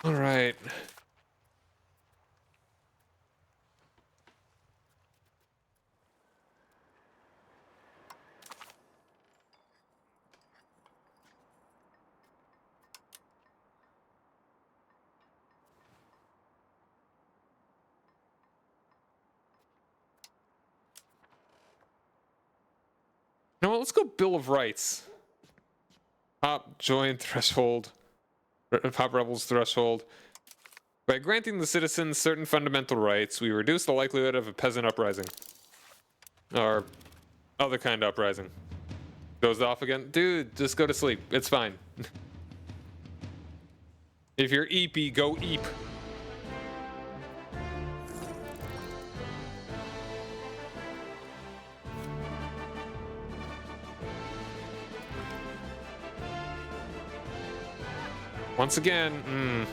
All right. You know what? Let's go Bill of Rights. Pop join threshold. Pop rebels threshold. By granting the citizens certain fundamental rights, we reduce the likelihood of a peasant uprising. Or other kind of uprising. Goes off again. Dude, just go to sleep. It's fine. If you're eepy, go eep. Once again,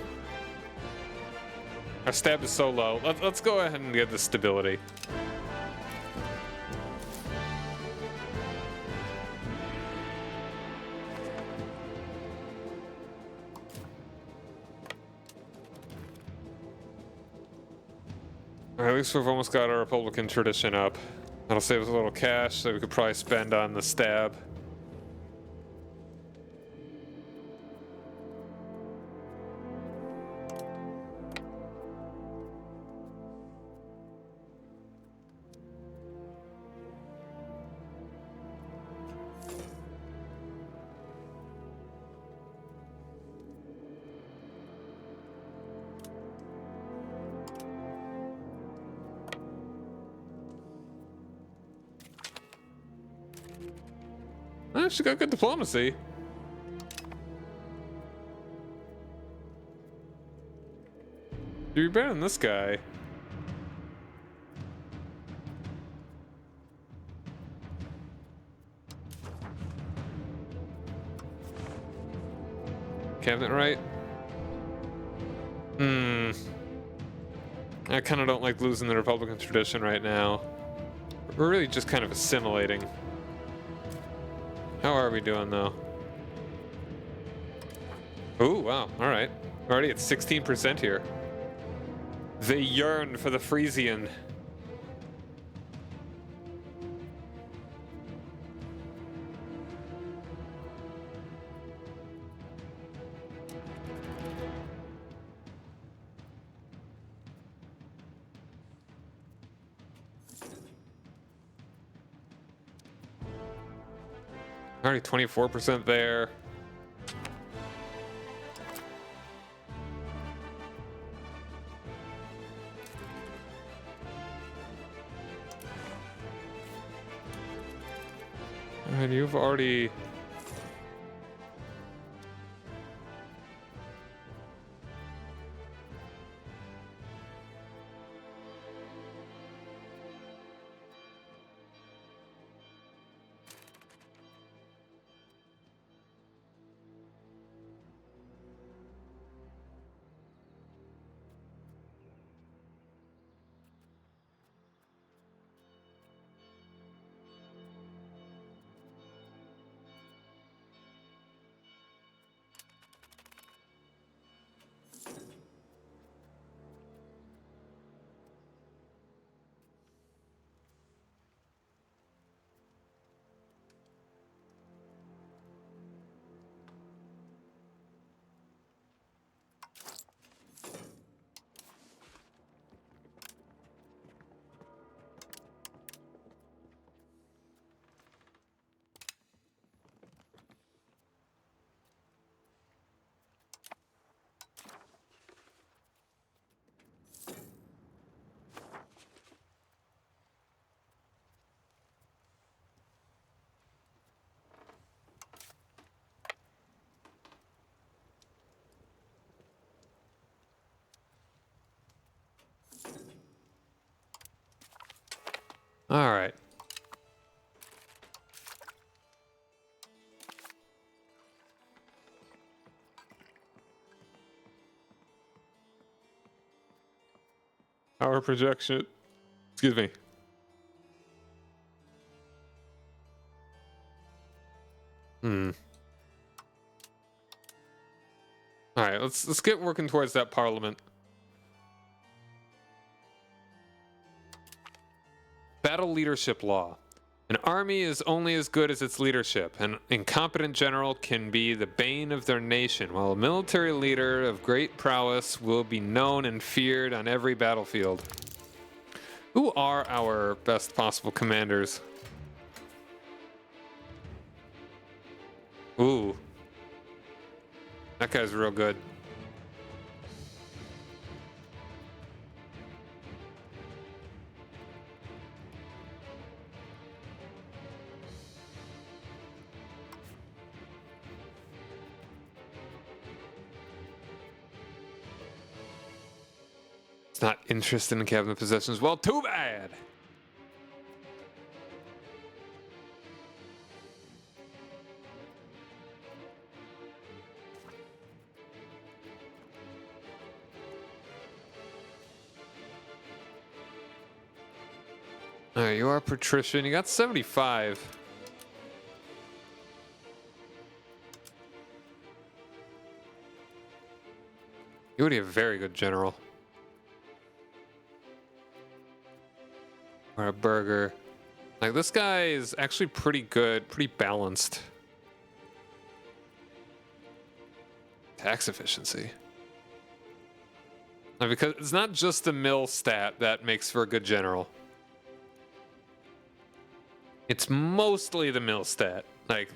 our stab is so low. Let's go ahead and get the stability. Alright, at least we've almost got our Republican tradition up. That'll save us a little cash that we could probably spend on the stab. She got good diplomacy. You're better than this guy. Cabinet right? I kind of don't like losing the Republican tradition right now. We're really just kind of assimilating. How are we doing, though? Ooh, wow. All right. Already at 16% here. They yearn for the Frisian. Already 24% there. And you've already... All right. Power projection. Excuse me. All right, let's get working towards that parliament. Battle leadership law. An army is only as good as its leadership. An incompetent general can be the bane of their nation, while a military leader of great prowess will be known and feared on every battlefield. Who are our best possible commanders? Ooh. That guy's real good. It's not interested in cabinet possessions. Well, too bad. All right, you are patrician. You got 75. You would be a very good general. Or a burger. Like, this guy is actually pretty good, pretty balanced. Tax efficiency. Now, because it's not just the mill stat that makes for a good general. It's mostly the mill stat. Like,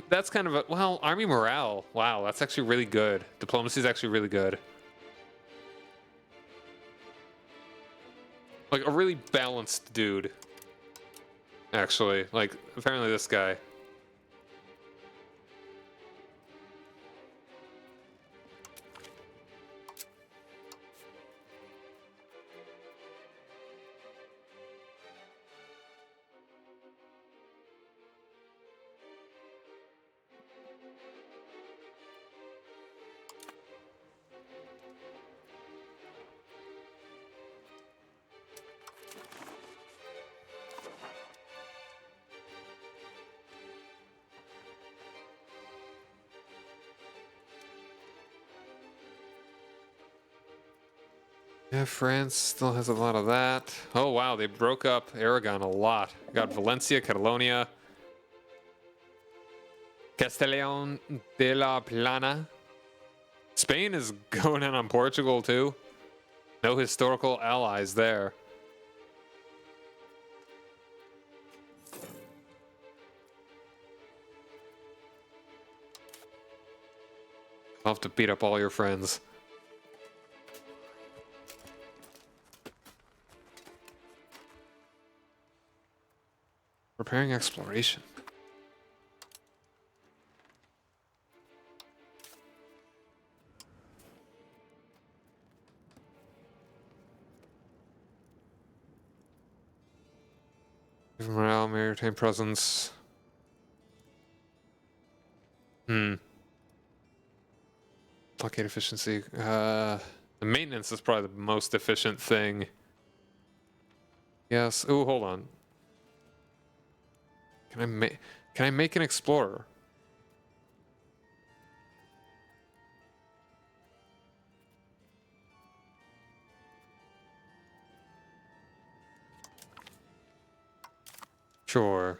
that's kind of a, well, army morale. Wow, that's actually really good. Diplomacy is actually really good. Like, a really balanced dude. Actually, like, apparently this guy. Yeah, France still has a lot of that. Oh wow, they broke up Aragon a lot. Got Valencia, Catalonia, Castellón de la Plana. Spain is going in on Portugal too. No historical allies there. I'll have to beat up all your friends. Preparing exploration. Morale, maritime presence. Blockade efficiency. The maintenance is probably the most efficient thing. Yes. Oh, hold on. Can I make an explorer? Sure.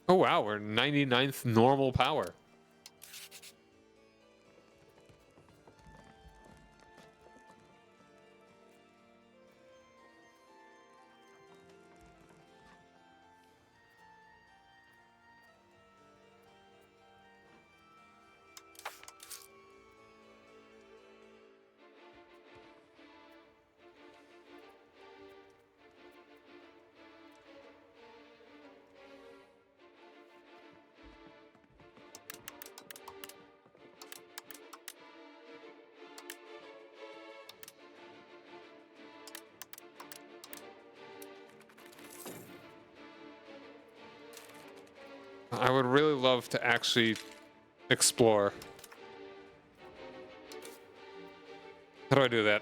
Oh wow, we're 99th normal power. I would really love to actually explore. How do I do that?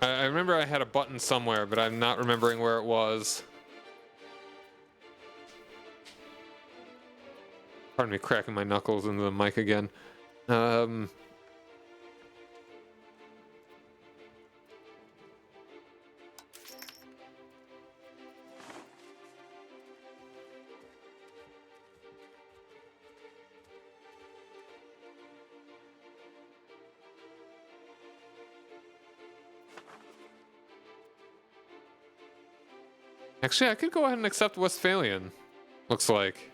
I remember I had a button somewhere, but I'm not remembering where it was. Pardon me, cracking my knuckles into the mic again. Actually, I could go ahead and accept Westphalian. Looks like.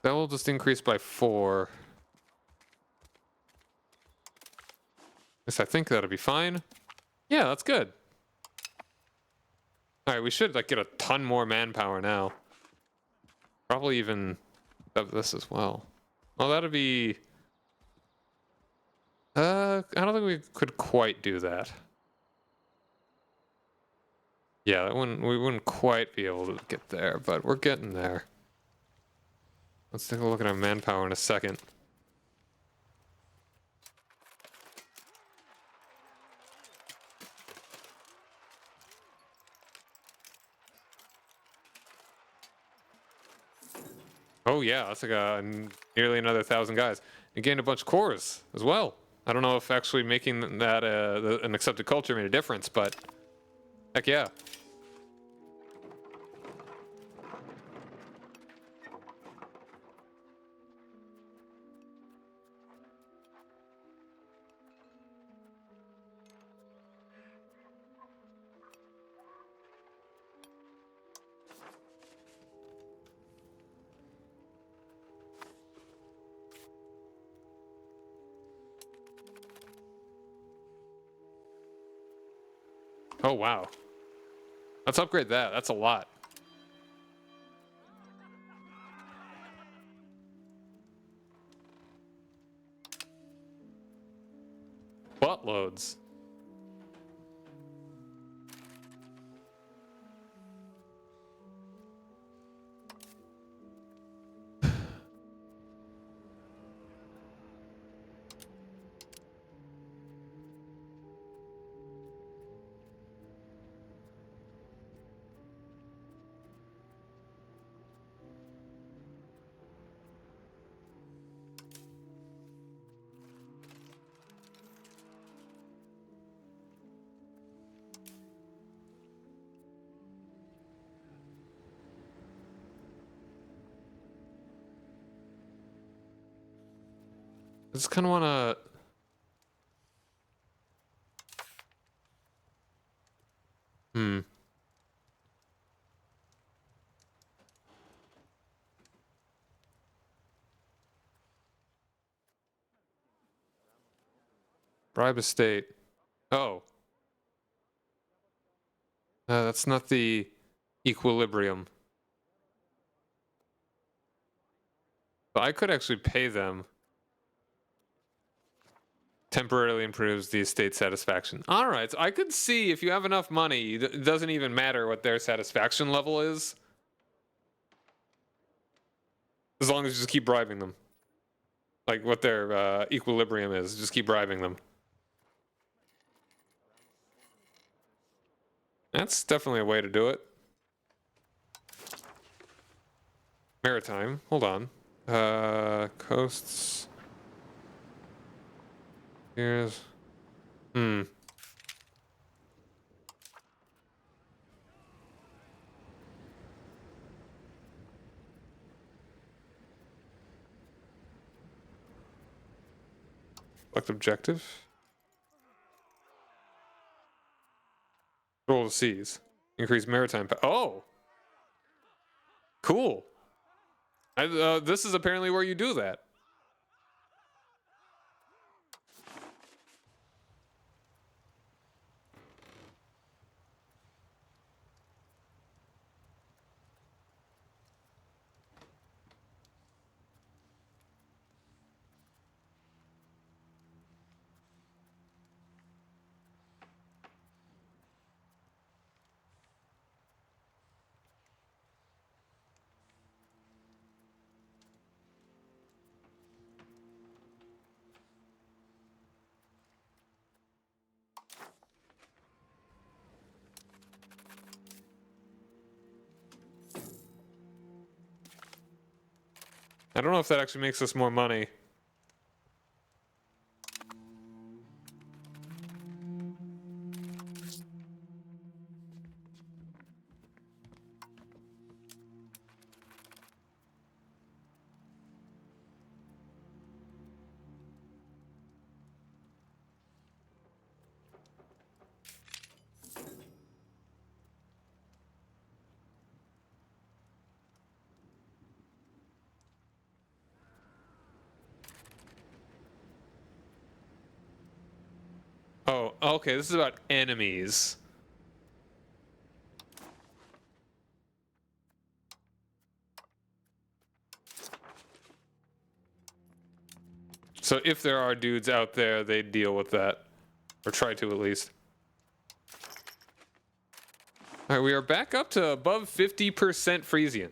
That will just increase by 4. Yes, I think that'll be fine. Yeah, that's good. Alright, we should like get a ton more manpower now. Probably even of this as well. Well, that'll be... I don't think we could quite do that. Yeah, we wouldn't quite be able to get there, but we're getting there. Let's take a look at our manpower in a second. Oh yeah, that's like nearly another 1,000 guys. And gained a bunch of cores as well. I don't know if actually making that an accepted culture made a difference, but heck yeah. Oh wow. Let's upgrade that. That's a lot. Buttloads. I just kind of want to... Bribe estate. Oh. That's not the equilibrium. But I could actually pay them. Temporarily improves the estate satisfaction. All right, so I could see if you have enough money, it doesn't even matter what their satisfaction level is. As long as you just keep bribing them. Like what their equilibrium is, just keep bribing them. That's definitely a way to do it. Maritime, hold on. Coasts. Here's... Select objective. Control the seas. Increase maritime oh! Cool. This is apparently where you do that. I don't know if that actually makes us more money. Oh, okay, this is about enemies. So if there are dudes out there, they deal with that. Or try to, at least. Alright, we are back up to above 50% Frisian.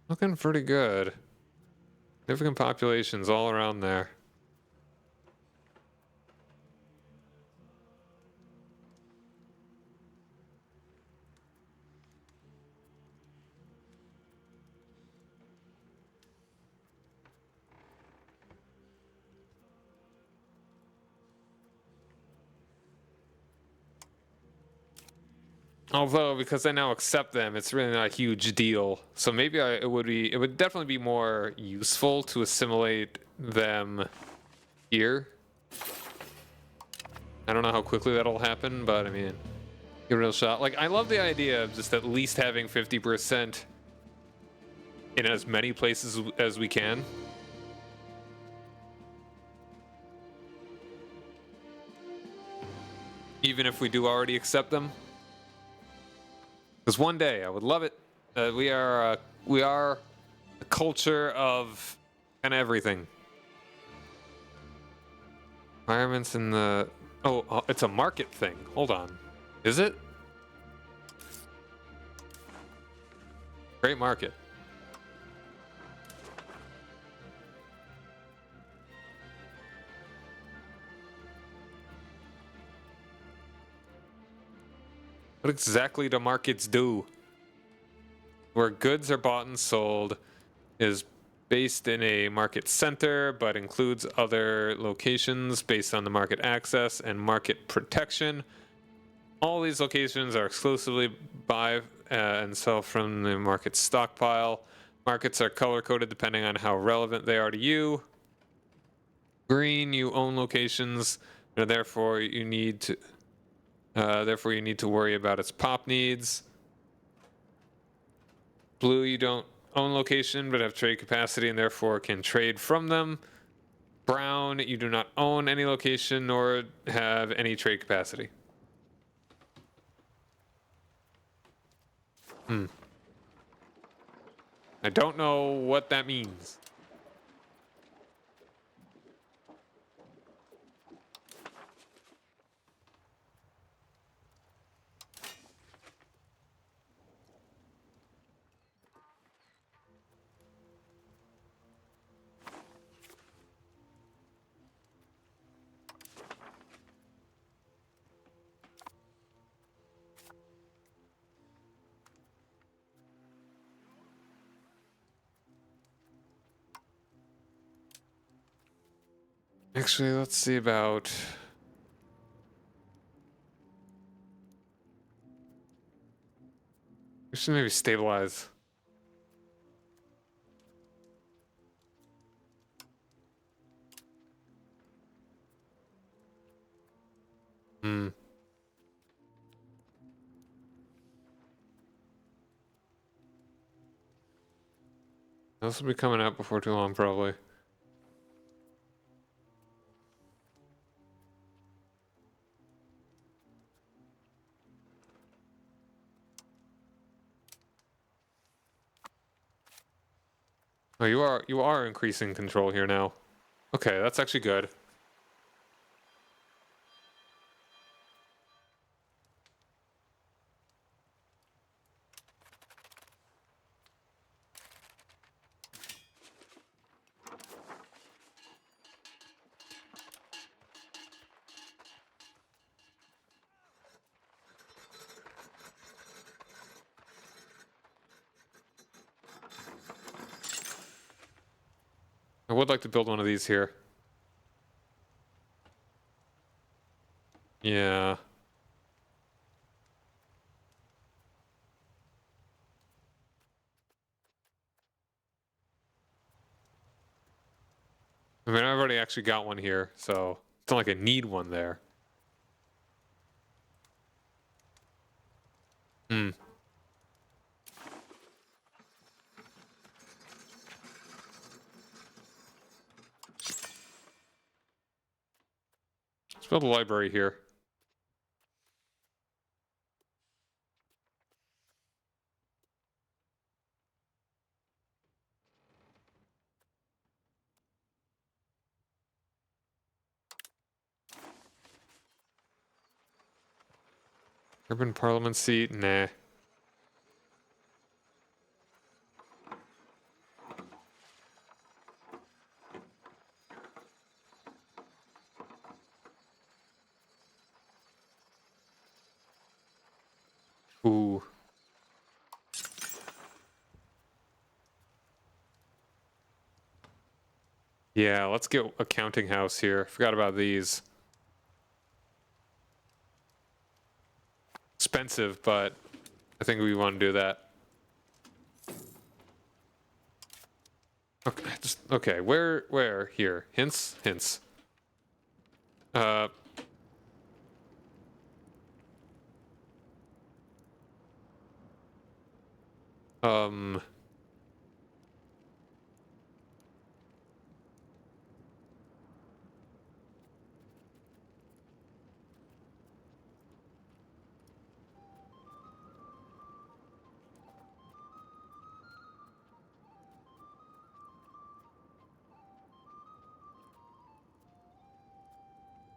Looking pretty good. Significant populations all around there. Although, because I now accept them, it's really not a huge deal. So maybe it would definitely be more useful to assimilate them here. I don't know how quickly that'll happen, but I mean, give it a real shot. Like, I love the idea of just at least having 50% in as many places as we can. Even if we do already accept them. Because one day I would love it. We are a culture of kind of everything. Environments in the it's a market thing. Hold on, is it? Great market. What exactly do markets do? Where goods are bought and sold is based in a market center, but includes other locations based on the market access and market protection. All these locations are exclusively buy and sell from the market stockpile. Markets are color-coded depending on how relevant they are to you. Green, you own locations, and therefore you need to worry about its pop needs. Blue, you don't own location but have trade capacity and therefore can trade from them. Brown, you do not own any location nor have any trade capacity. I don't know what that means. Actually, let's see about... We should maybe stabilize. Hmm. This will be coming out before too long, probably. Oh, you are increasing control here now. Okay, that's actually good. I would like to build one of these here. Yeah. I mean, I've already actually got one here, so it's not like I need one there. Hmm. Let's build a library here. Urban Parliament seat? Nah. Ooh. Yeah, let's get a counting house here. Forgot about these. Expensive, but I think we want to do that. Okay, okay. Where? Here. Hints? Hints. Uh. Um.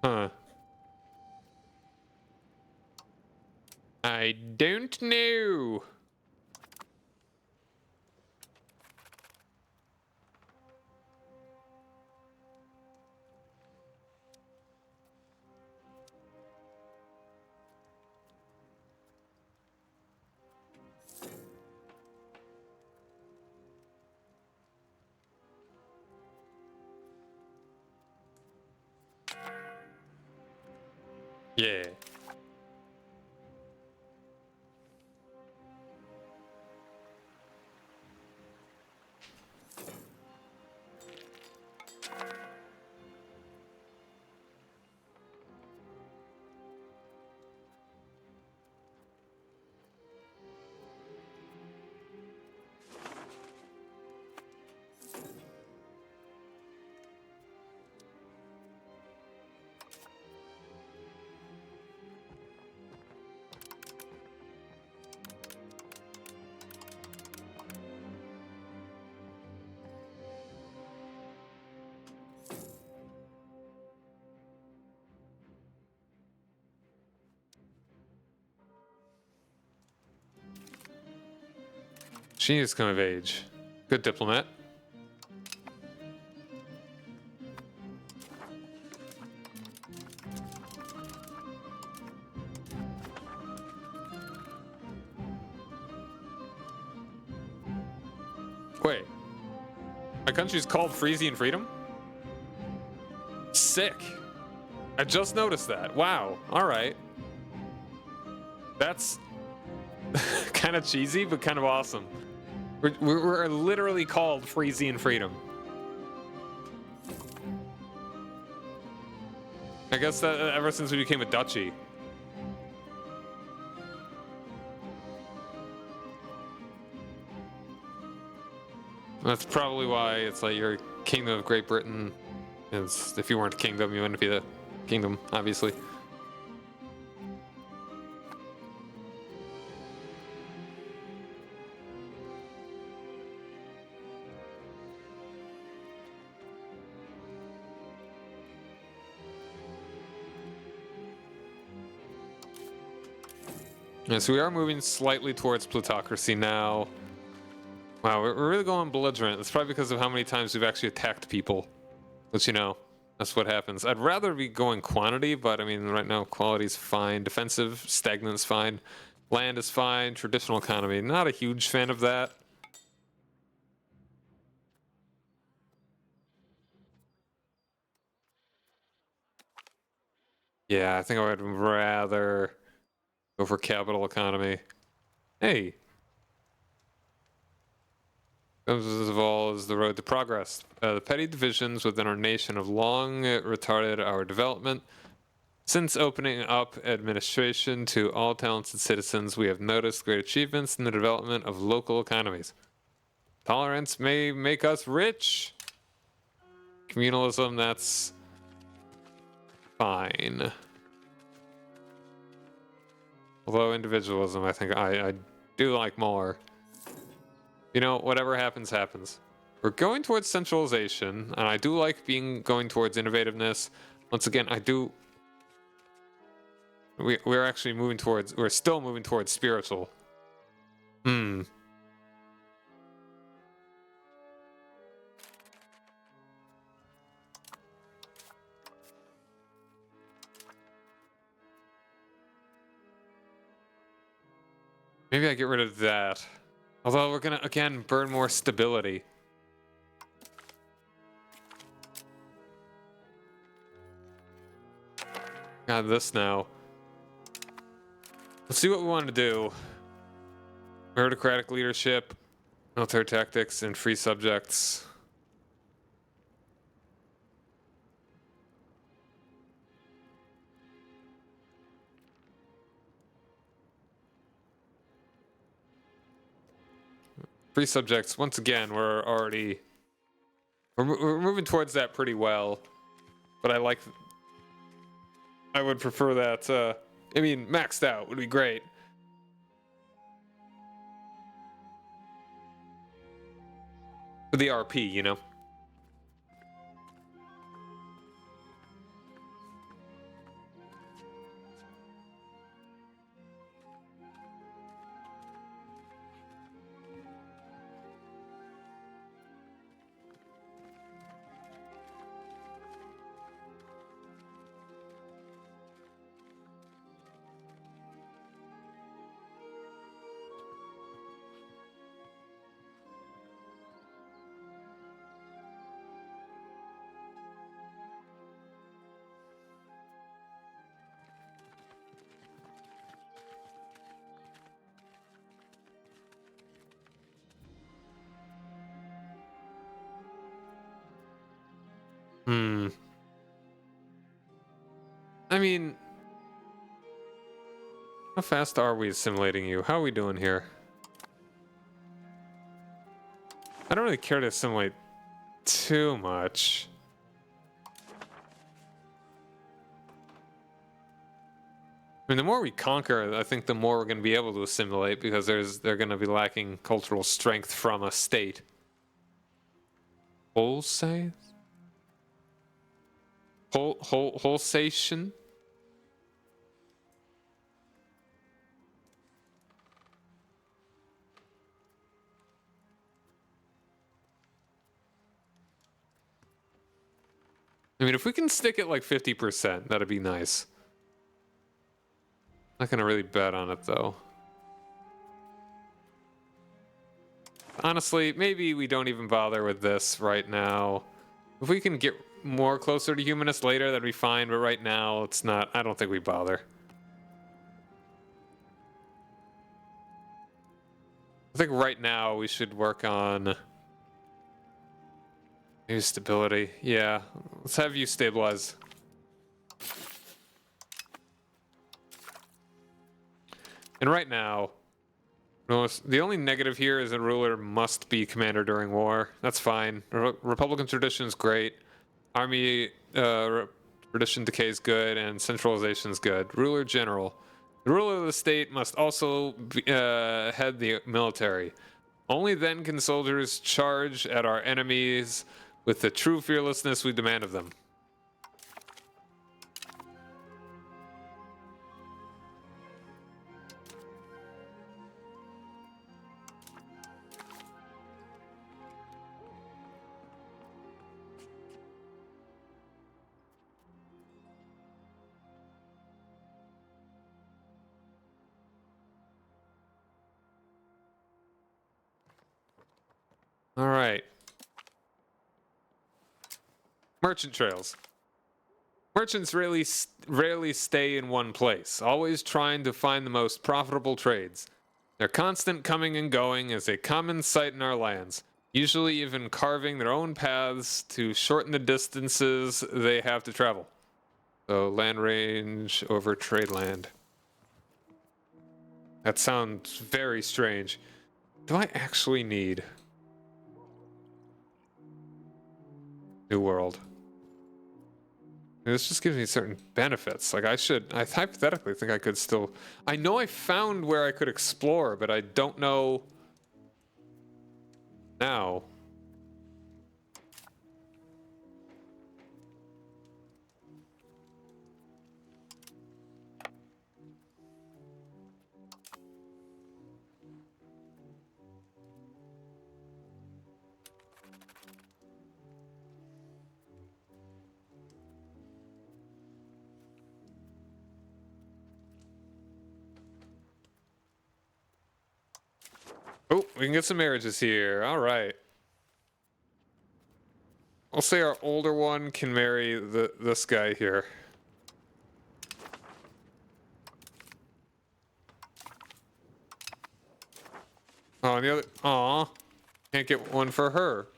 Huh. I don't know. Yeah. She is come of age. Good diplomat. Wait. My country's called Frisian Freedom? Sick. I just noticed that. Wow. All right. That's Kind of cheesy, but kind of awesome. We're literally called Frisian Freedom. I guess that ever since we became a duchy. That's probably why it's like your Kingdom of Great Britain is, if you weren't a kingdom, you wouldn't be the kingdom, obviously. Yeah, so we are moving slightly towards plutocracy now. Wow, we're really going belligerent. It's probably because of how many times we've actually attacked people. But you know, that's what happens. I'd rather be going quantity, but I mean, right now quality's fine. Defensive, stagnant's fine. Land is fine. Traditional economy, not a huge fan of that. Yeah, I think I would rather go for capital economy. Hey. Comes of all is the road to progress. The petty divisions within our nation have long retarded our development. Since opening up administration to all talented citizens, we have noticed great achievements in the development of local economies. Tolerance may make us rich. Communalism, that's fine. Although individualism, I think I do like more. You know, whatever happens, happens. We're going towards centralization, and I do like going towards innovativeness. Once again, I do. We're actually moving towards. We're still moving towards spiritual. Hmm. Maybe I get rid of that. Although we're gonna, again, burn more stability. Got this now. Let's see what we want to do. Meritocratic leadership, military tactics, and free subjects. Free subjects, once again, we're moving towards that pretty well. But I would prefer that, I mean, maxed out would be great. For the RP, you know? Hmm. I mean, how fast are we assimilating you? How are we doing here? I don't really care to assimilate too much. I mean, the more we conquer, I think the more we're going to be able to assimilate because they're going to be lacking cultural strength from a state. Wholesale? Wholesation? I mean, if we can stick at like 50%, that'd be nice. Not gonna really bet on it though. Honestly, maybe we don't even bother with this right now. If we can get more closer to humanist later, that'd be fine, but right now, it's not. I don't think we bother. I think right now we should work on maybe stability. Yeah, let's have you stabilize. And right now, the only negative here is a ruler must be commander during war. That's fine. Republican tradition is great. Army tradition decay is good, and centralization is good. Ruler general. The ruler of the state must also head the military. Only then can soldiers charge at our enemies with the true fearlessness we demand of them. All right. Merchant trails. Merchants rarely stay in one place, always trying to find the most profitable trades. Their constant coming and going is a common sight in our lands, usually even carving their own paths to shorten the distances they have to travel. So land range over trade land. That sounds very strange. Do I actually need New World? This just gives me certain benefits. Like I hypothetically think I could still, I know I found where I could explore, but I don't know now. Oh, we can get some marriages here. All right. I'll say our older one can marry this guy here. Oh, and the other, aw, can't get one for her.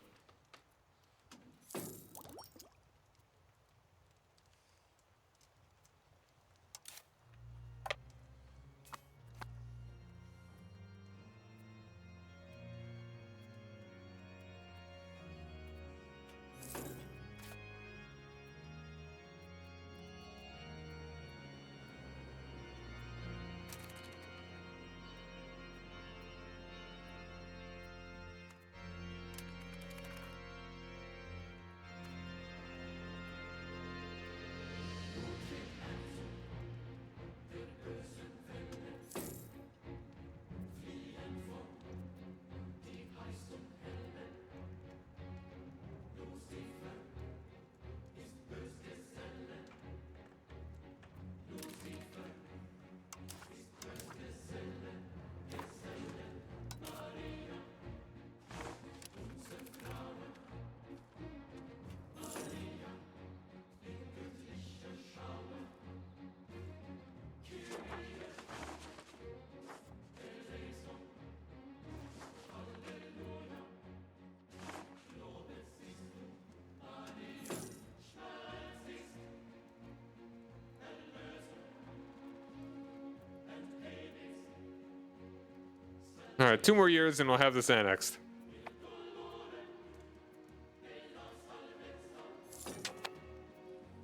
All right, 2 more years and we'll have this annexed.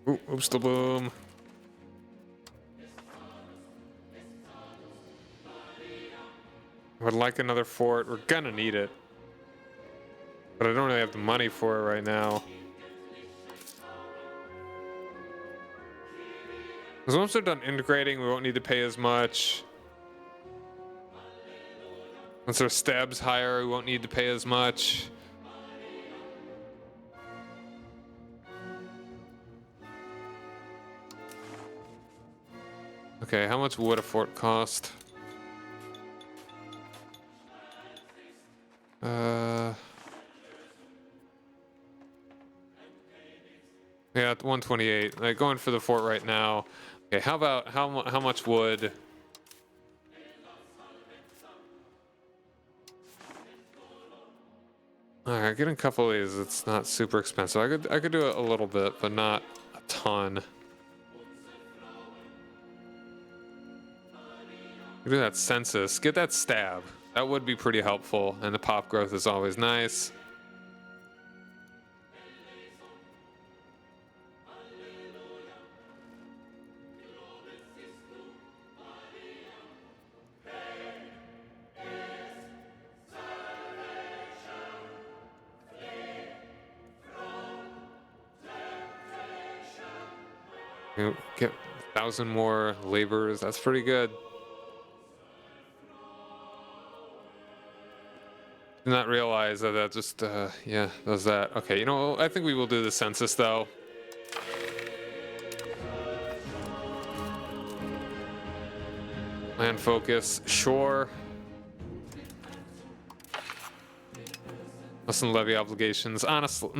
Ooh, oops, the boom. I would like another fort. We're gonna need it. But I don't really have the money for it right now. Because once they're done integrating, we won't need to pay as much. Once our stab's higher, we won't need to pay as much. Okay, how much would a fort cost? Yeah, 128. Like going for the fort right now. Okay, how about how much would Alright, getting a couple of these, it's not super expensive. I could do it a little bit, but not a ton. Do that census. Get that stab. That would be pretty helpful, and the pop growth is always nice. Get 1,000 more laborers. That's pretty good. Did not realize that just, yeah, does that. Okay, you know, I think we will do the census, though. Land focus, sure. Less than levy obligations. Honestly,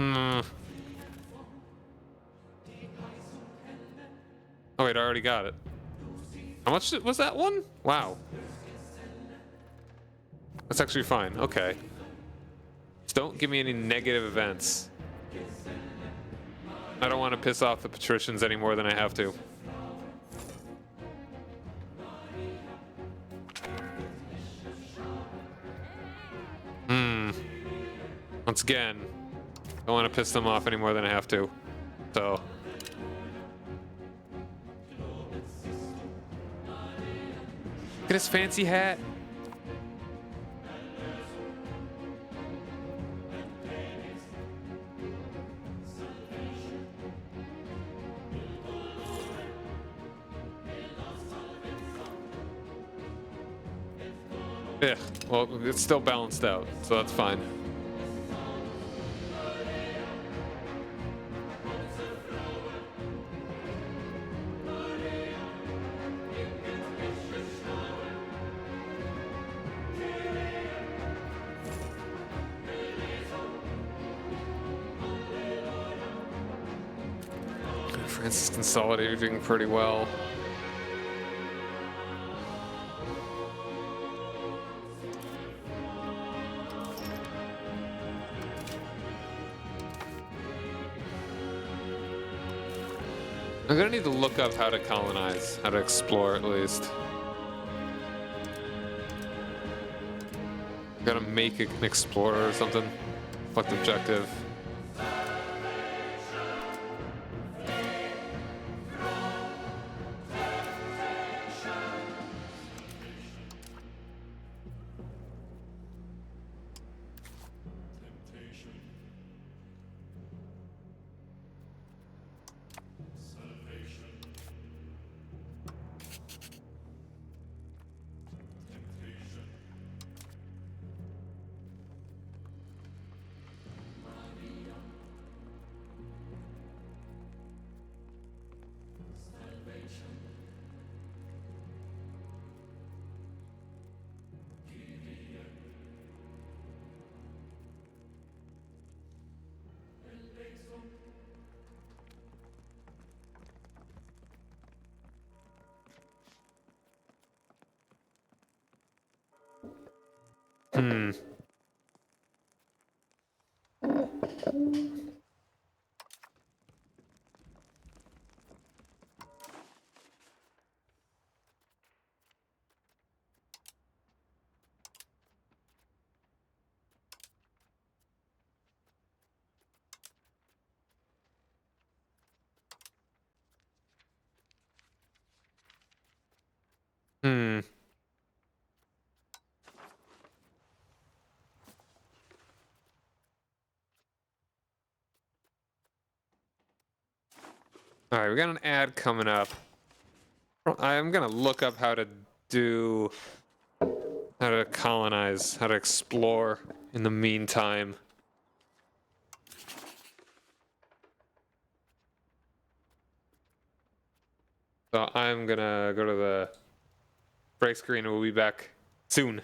Oh wait, I already got it. How much was that one? Wow. That's actually fine. Okay. Just don't give me any negative events. I don't want to piss off the patricians any more than I have to. Once again, don't want to piss them off any more than I have to. So. Look at his fancy hat. Yeah, well, it's still balanced out, so that's fine. France is consolidating pretty well. I'm gonna need to look up how to colonize, how to explore at least. Gotta make an explorer or something. Select objective. All right, we got an ad coming up. I'm gonna look up how to colonize, how to explore in the meantime. So I'm gonna go to the break screen and we'll be back soon.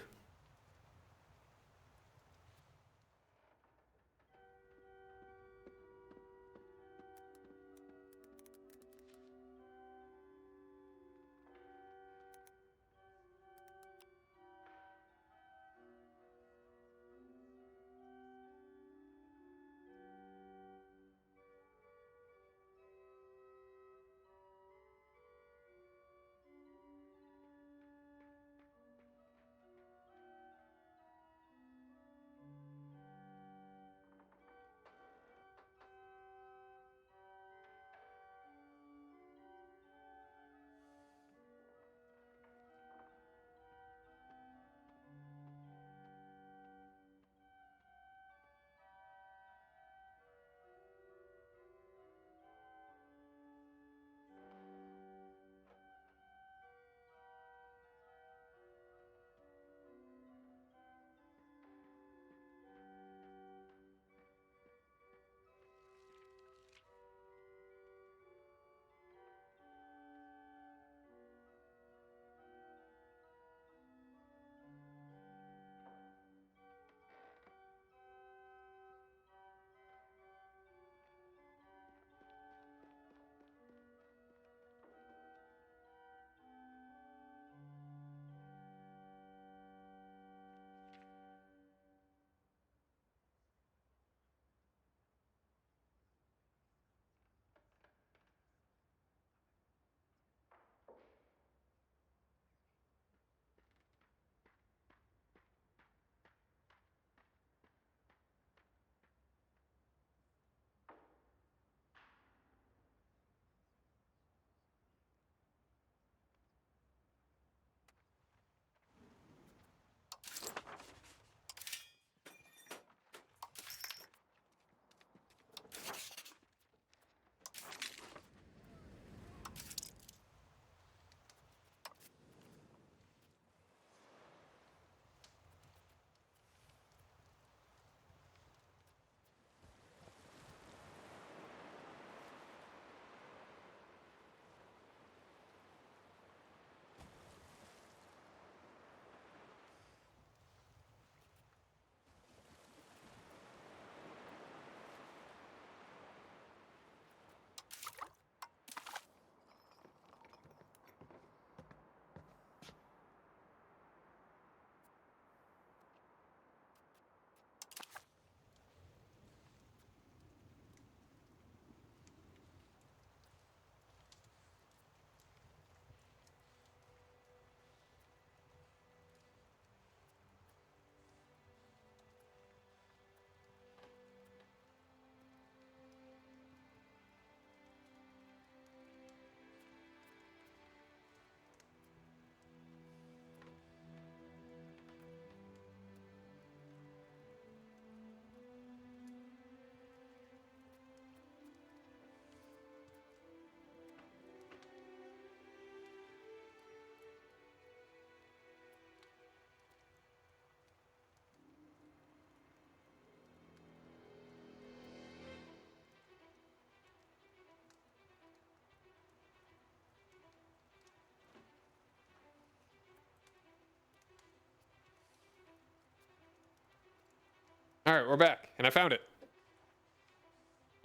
All right, we're back, and I found it.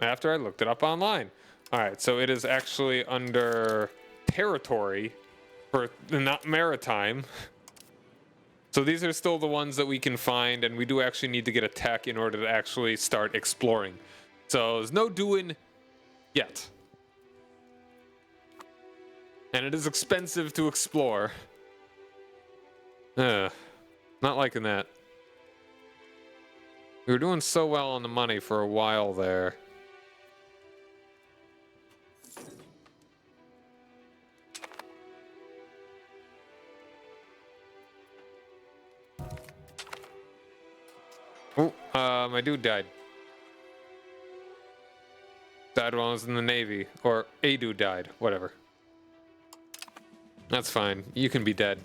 After I looked it up online. All right, so it is actually under territory for not maritime. So these are still the ones that we can find, and we do actually need to get a tech in order to actually start exploring. So there's no doing yet. And it is expensive to explore. Not liking that. We were doing so well on the money for a while there. Oh, my dude died. Died while I was in the Navy. Or a dude died. Whatever. That's fine. You can be dead.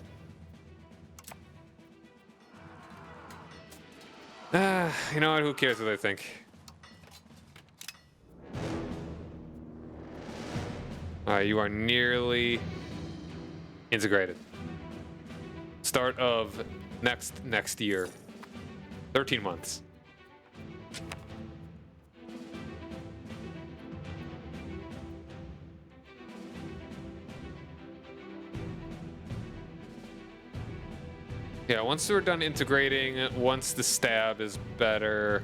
You know what? Who cares what they think? Alright, you are nearly integrated. Start of next year. 13 months. Yeah, once we're done integrating, once the stab is better,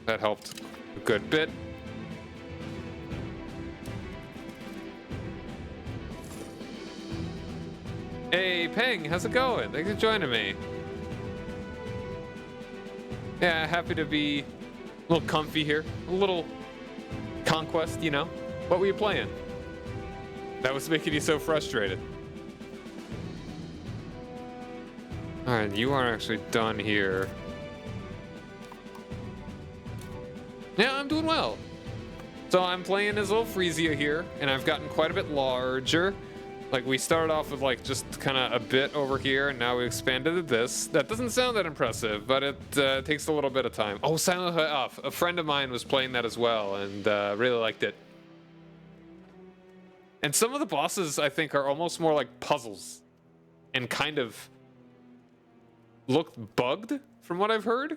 that helped a good bit. Hey, Peng, how's it going? Thanks for joining me. Yeah, happy to be a little comfy here. A little conquest, you know? What were you playing? That was making you so frustrated. Alright, you are actually done here. Yeah, I'm doing well. So I'm playing as little Frisia here, and I've gotten quite a bit larger. Like, we started off with, like, just kind of a bit over here, and now we expanded to this. That doesn't sound that impressive, but it takes a little bit of time. Oh, Silent Hill Off. A friend of mine was playing that as well, and really liked it. And some of the bosses, I think, are almost more like puzzles. And kind of look bugged, from what I've heard.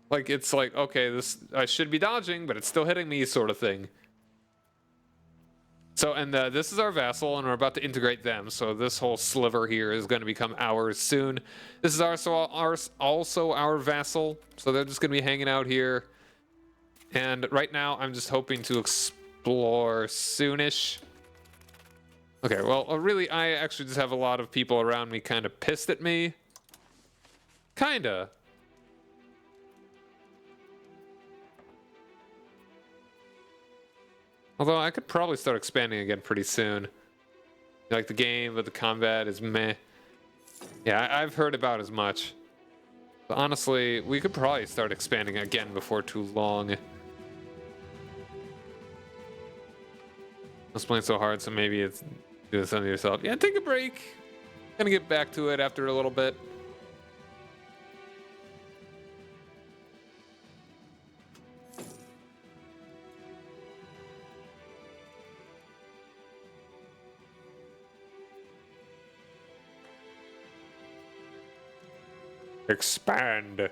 Like, it's like, okay, this I should be dodging, but it's still hitting me, sort of thing. So, and this is our vassal, and we're about to integrate them. So this whole sliver here is going to become ours soon. This is also our vassal, so they're just going to be hanging out here. And right now, I'm just hoping to explore soonish. Okay, well, really, I actually just have a lot of people around me kind of pissed at me. Kinda. Although I could probably start expanding again pretty soon. Like the game, but the combat is meh. Yeah, I've heard about as much. But honestly, we could probably start expanding again before too long. I was playing so hard, so maybe it's do something to yourself. Yeah, take a break. Gonna get back to it after a little bit. Expand.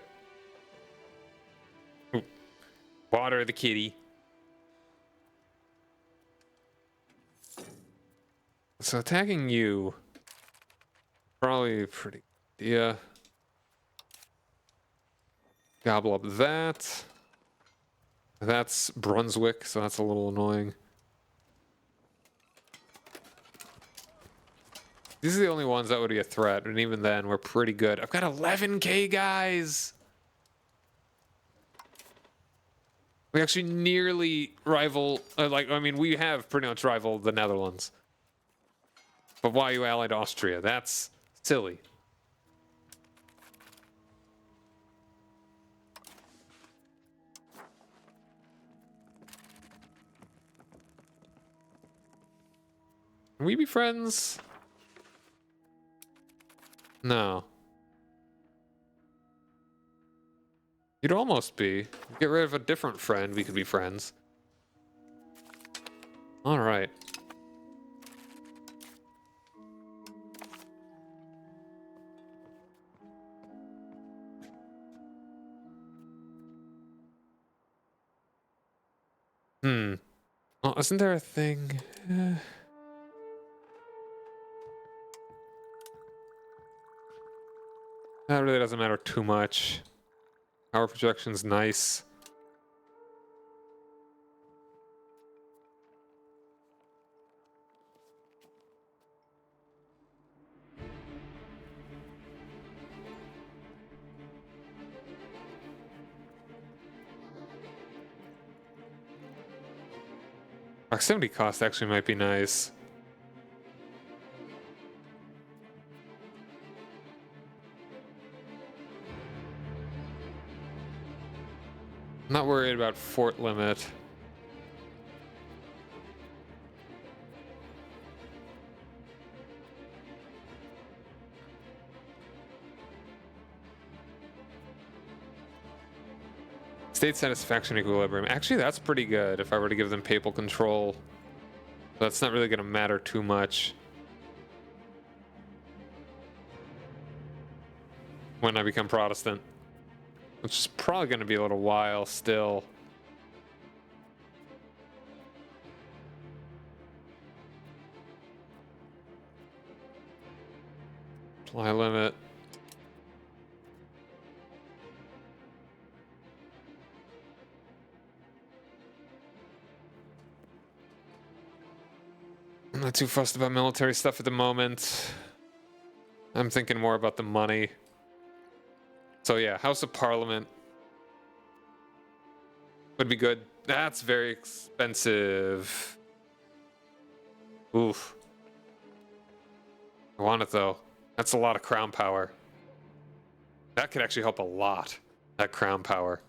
Ooh. Water the kitty. So attacking you, probably pretty good idea. Gobble up that. That's Brunswick, so that's a little annoying. These are the only ones that would be a threat, and even then, we're pretty good. I've got 11k, guys! We actually nearly rival, we have pretty much rivaled the Netherlands. But why you allied Austria? That's silly. Can we be friends? No. You'd almost be. Get rid of a different friend, we could be friends. Alright. Well, isn't there a thing? That really doesn't matter too much. Power projection's nice. Proximity cost actually might be nice. I'm not worried about fort limit. State satisfaction equilibrium. Actually, that's pretty good if I were to give them papal control. That's not really going to matter too much when I become Protestant, which is probably going to be a little while still. Supply limit. I'm not too fussed about military stuff at the moment. I'm thinking more about the money. So yeah, House of Parliament would be good. That's very expensive. Oof. I want it though. That's a lot of crown power. That could actually help a lot, that crown power.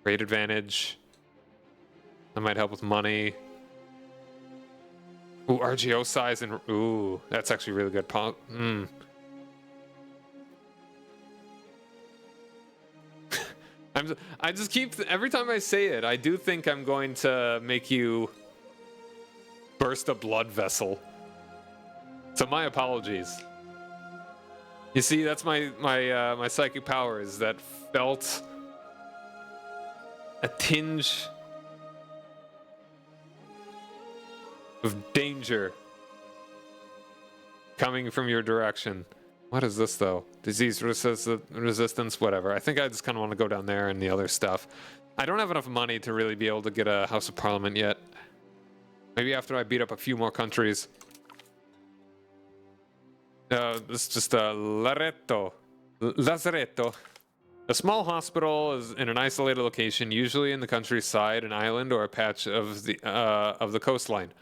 Rate advantage. That might help with money. Ooh, RGO size and ooh, that's actually really good. I just keep every time I say it, I do think I'm going to make you burst a blood vessel. So my apologies. You see, that's my psychic powers that felt a tinge of danger coming from your direction. What is this though? Disease resistance, whatever. I think I just kind of want to go down there and the other stuff. I don't have enough money to really be able to get a House of Parliament yet. Maybe after I beat up a few more countries. This is just a Lazaretto. A small hospital is in an isolated location, usually in the countryside, an island, or a patch of the coastline.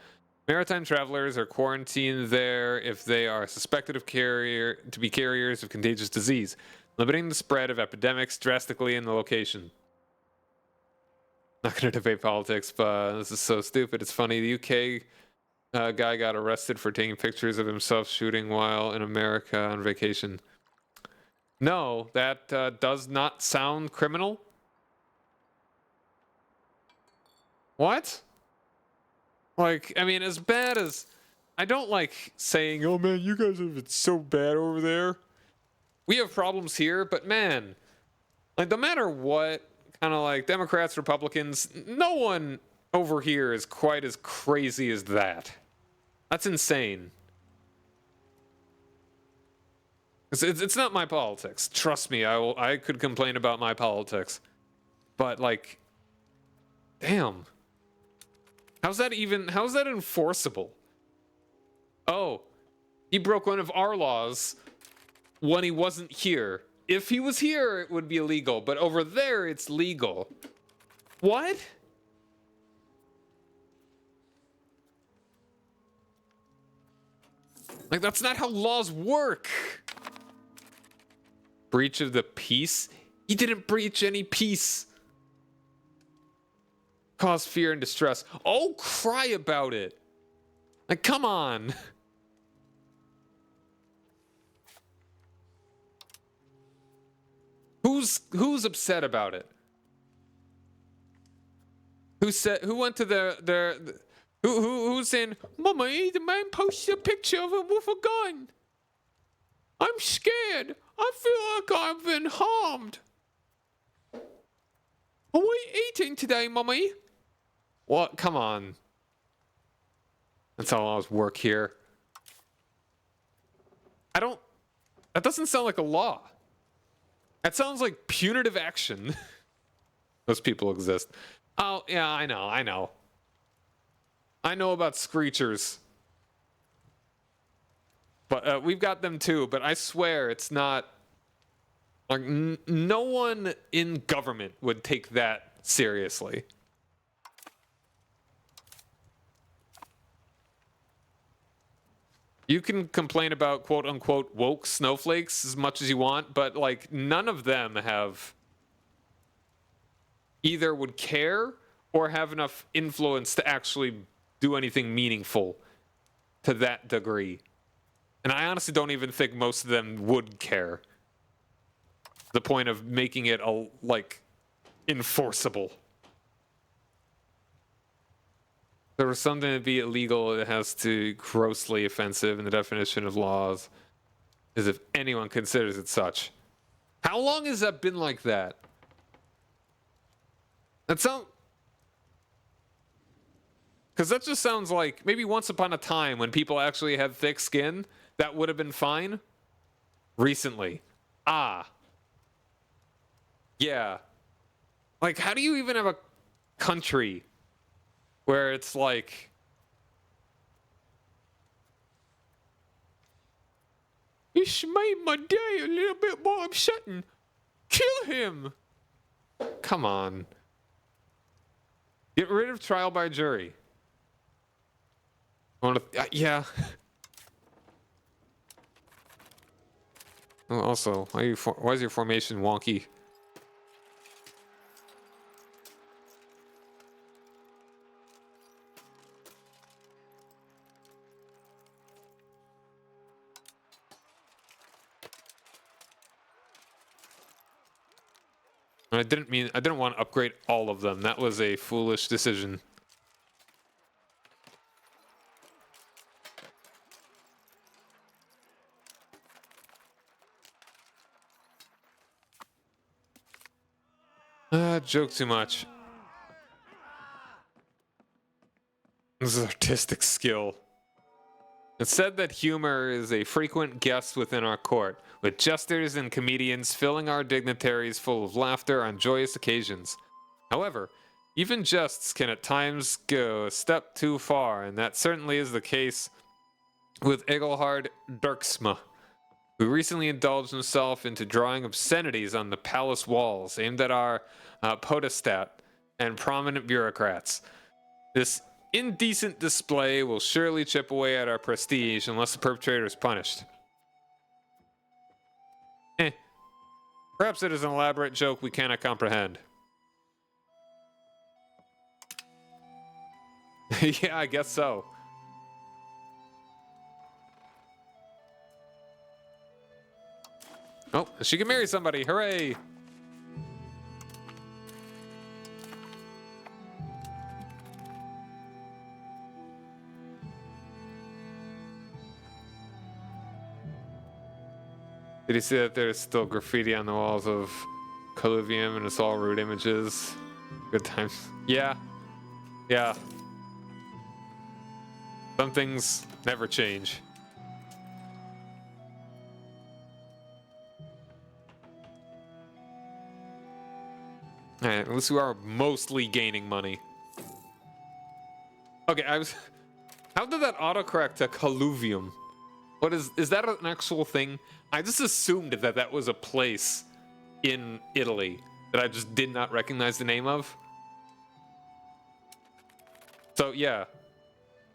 Maritime travelers are quarantined there if they are suspected of carriers of contagious disease, limiting the spread of epidemics drastically in the location. Not going to debate politics, but this is so stupid. It's funny. The UK guy got arrested for taking pictures of himself shooting while in America on vacation. No, that does not sound criminal. What? Like, I mean, as bad as... I don't like saying, oh man, you guys have it so bad over there. We have problems here, but man, like, no matter what, kind of like Democrats, Republicans, no one over here is quite as crazy as that. That's insane. It's not my politics. Trust me, I could complain about my politics. But, like, damn. How's that enforceable? Oh, he broke one of our laws when he wasn't here. If he was here, it would be illegal, but over there, it's legal. What? Like, that's not how laws work. Breach of the peace? He didn't breach any peace. Cause fear and distress. Oh, cry about it. Like, come on. Who's upset about it? Who went to who's saying, Mama, the man posted a picture of him with a gun. I'm scared. I feel like I've been harmed. Are we eating today, Mummy? What? Come on. That's how laws work here. That doesn't sound like a law. That sounds like punitive action. Those people exist. Oh, yeah, I know. I know about screechers. But we've got them too, but I swear it's not... Like, no one in government would take that seriously. You can complain about quote-unquote woke snowflakes as much as you want, but, like, none of them have... either would care or have enough influence to actually do anything meaningful to that degree. And I honestly don't even think most of them would care. The point of making it, like, enforceable. There was something to be illegal, it has to grossly offensive, and the definition of laws is if anyone considers it such. How long has that been like that? That sounds... Because that just sounds like maybe once upon a time when people actually had thick skin, that would have been fine. Recently. Ah. Yeah. Like, how do you even have a country where it's like... This made my day a little bit more upsetting. Kill him! Come on. Get rid of trial by jury. Yeah. Oh, also, why is your formation wonky? I didn't want to upgrade all of them. That was a foolish decision. Joke too much. This is artistic skill. It's said that humor is a frequent guest within our court, with jesters and comedians filling our dignitaries full of laughter on joyous occasions. However, even jests can at times go a step too far, and that certainly is the case with Egelhard Dirksma, who recently indulged himself into drawing obscenities on the palace walls aimed at our podestat and prominent bureaucrats. This indecent display will surely chip away at our prestige unless the perpetrator is punished. Perhaps it is an elaborate joke we cannot comprehend. Yeah, I guess so. Oh, she can marry somebody. Hooray! Did you see that there's still graffiti on the walls of Colluvium and it's all rude images? Good times. Yeah. Yeah. Some things never change. Alright, at least we are mostly gaining money. Okay, how did that autocorrect to Colluvium? What is that an actual thing? I just assumed that was a place in Italy that I just did not recognize the name of. So yeah,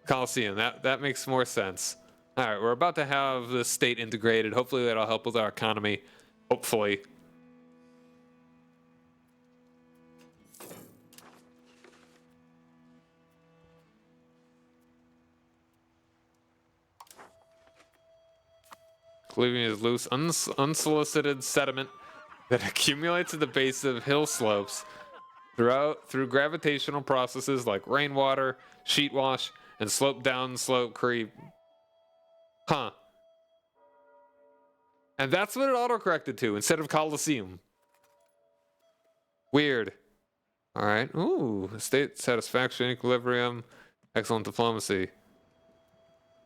Colosseum, that makes more sense. All right, we're about to have the state integrated. Hopefully that'll help with our economy. Hopefully. Colluvium is loose, unsolicited sediment that accumulates at the base of hill slopes through gravitational processes like rainwater, sheet wash, and slope down, slope creep. Huh. And that's what it autocorrected to instead of Colosseum. Weird. All right. Ooh, state satisfaction, equilibrium, excellent diplomacy.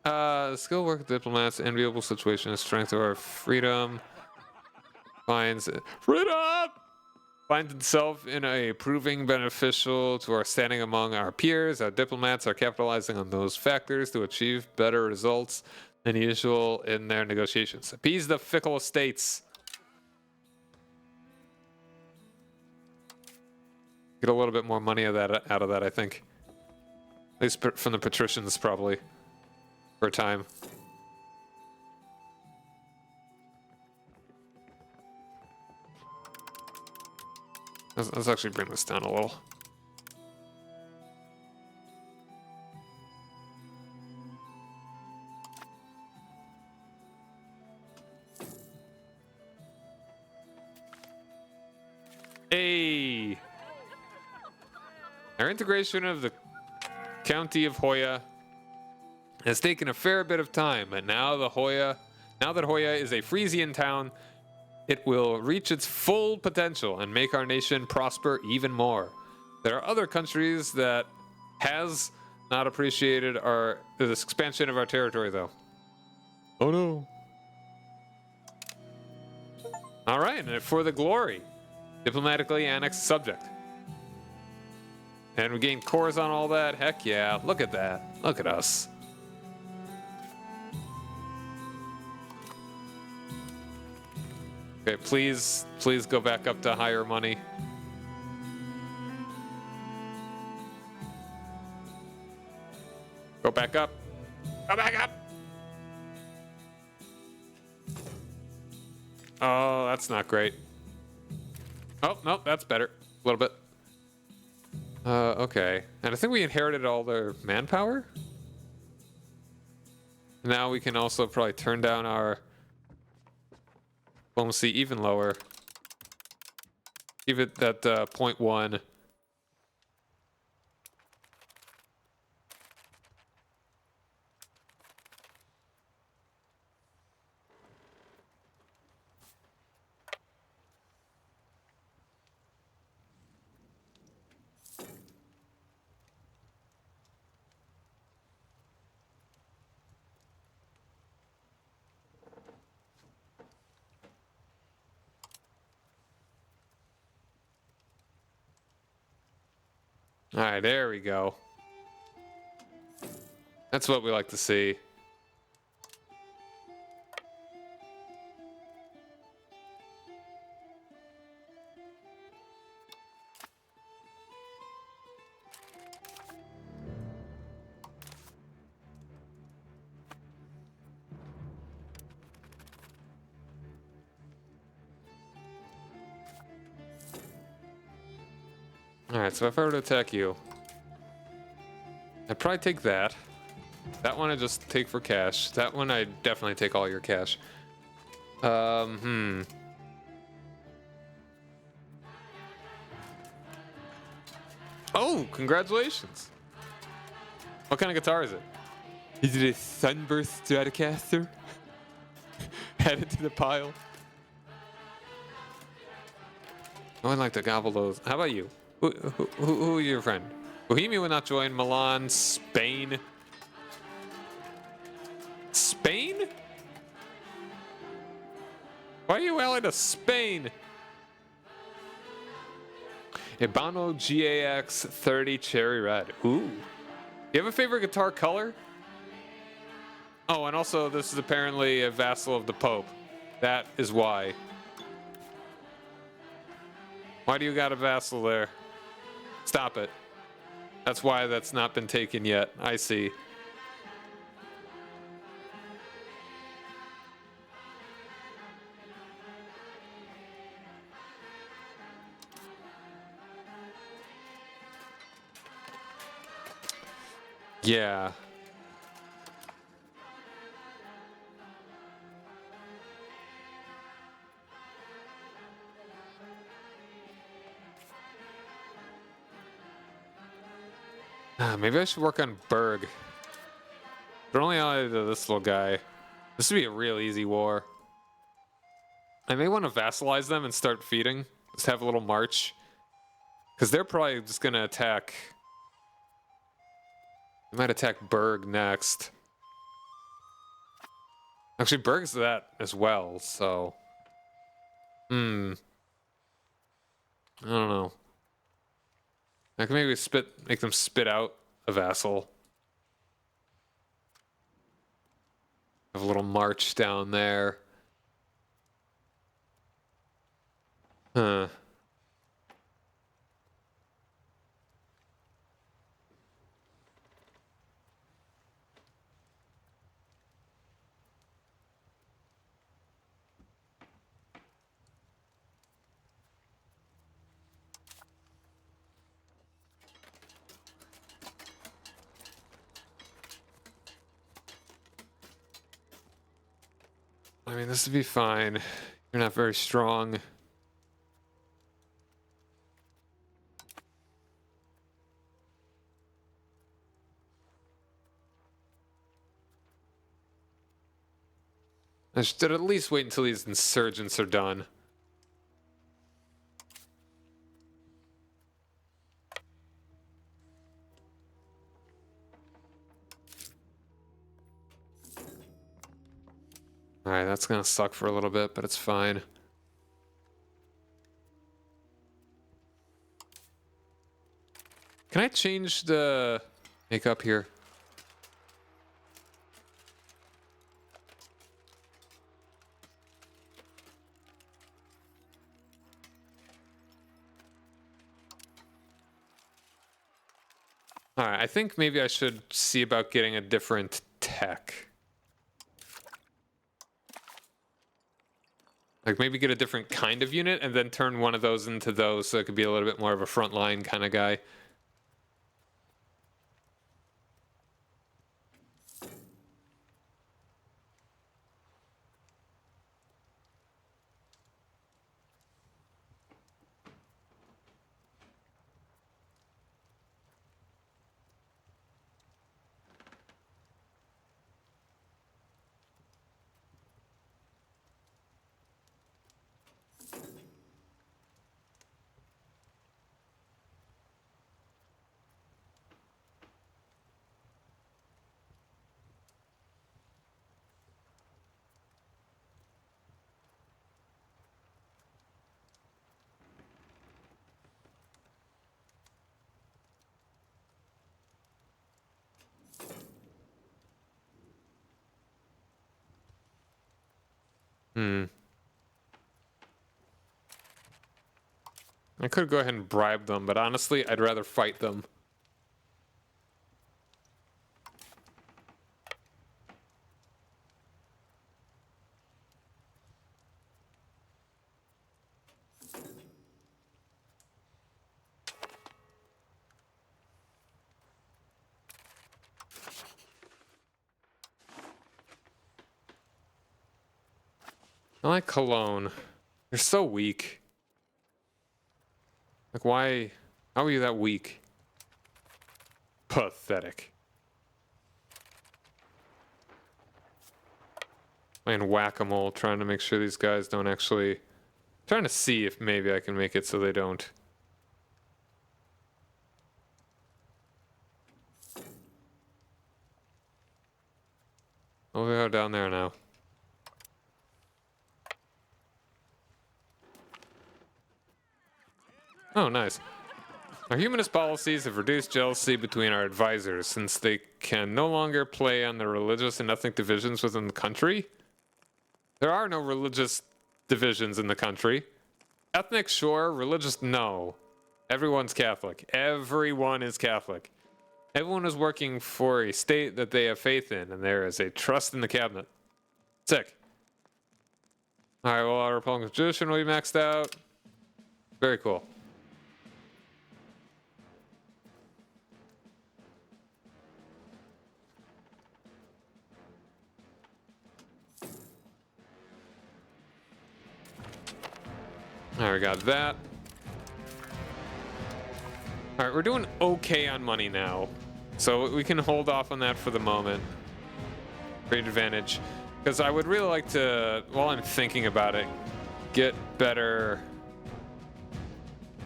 Skill work with diplomats, enviable situation, strength of our freedom. Finds freedom. Finds itself in a proving beneficial to our standing among our peers. Our diplomats are capitalizing on those factors to achieve better results than usual in their negotiations. Appease the fickle estates. Get a little bit more money out of that, I think. At least from the patricians, probably, for a time. Let's actually bring this down a little. Hey! Our integration of the County of Hoya has taken a fair bit of time, but now that Hoya is a Frisian town, it will reach its full potential and make our nation prosper even more. There are other countries that has not appreciated this expansion of our territory, though. Oh no. All right, and for the glory, diplomatically annexed subject. And we gained cores on all that. Heck yeah, look at that. Look at us. Okay, please go back up to higher money. Go back up. Go back up. Oh, that's not great. Oh, no, that's better. A little bit. Okay. And I think we inherited all their manpower. Now we can also probably turn down our diplomacy even lower. Give it that 0.1. All right, there we go. That's what we like to see. Alright, so if I were to attack you, I'd probably take that. That one I just take for cash. That one I definitely take all your cash. Oh, congratulations. What kind of guitar is it? Is it a Sunburst Stratocaster? Add it to the pile. I would like to gobble those. How about you? Who are your friend? Bohemia will not join. Milan, Spain. Spain? Why are you allied to Spain? Ibano GAX 30 Cherry Red. Ooh. You have a favorite guitar color? Oh, and also this is apparently a vassal of the Pope. That is why. Why do you got a vassal there? Stop it. That's why that's not been taken yet. I see. Yeah. Maybe I should work on Berg. But only allied to this little guy. This would be a real easy war. I may want to vassalize them and start feeding. Just have a little march. Because they're probably just gonna attack. They might attack Berg next. Actually, Berg's that as well, so. I don't know. I can maybe make them spit out a vassal. Have a little march down there. Huh. I mean, this would be fine. You're not very strong. I should at least wait until these insurgents are done. Alright, that's gonna suck for a little bit, but it's fine. Can I change the makeup here? Alright, I think maybe I should see about getting a different tech. Like maybe get a different kind of unit and then turn one of those into those so it could be a little bit more of a frontline kind of guy. I could go ahead and bribe them, but honestly, I'd rather fight them. I like Cologne. You're so weak. Like, why? How are you that weak? Pathetic. Playing whack-a-mole, trying to make sure these guys don't actually... Trying to see if maybe I can make it so they don't. Oh, we are down there now. Oh, nice. Our humanist policies have reduced jealousy between our advisors since they can no longer play on the religious and ethnic divisions within the country. There are no religious divisions in the country. Ethnic, sure. Religious, no. Everyone's Catholic. Everyone is Catholic. Everyone is working for a state that they have faith in, and there is a trust in the cabinet. Sick. Alright, well, our Republican Constitution will be maxed out. Very cool. Alright, we got that. Alright, we're doing okay on money now. So we can hold off on that for the moment. Great advantage. Because I would really like to, while I'm thinking about it, get better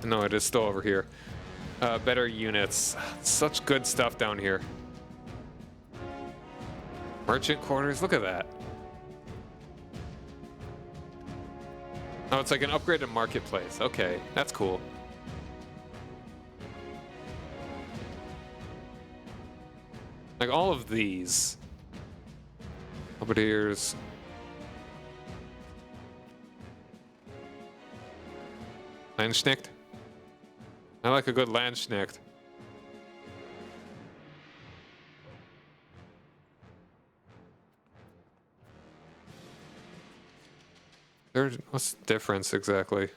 No, it is still over here. Better units. Such good stuff down here. Merchant quarters, look at that. Oh, it's like an upgraded marketplace. Okay, that's cool. Like all of these. Halberdiers. Landsknecht? I like a good Landsknecht. What's the difference exactly?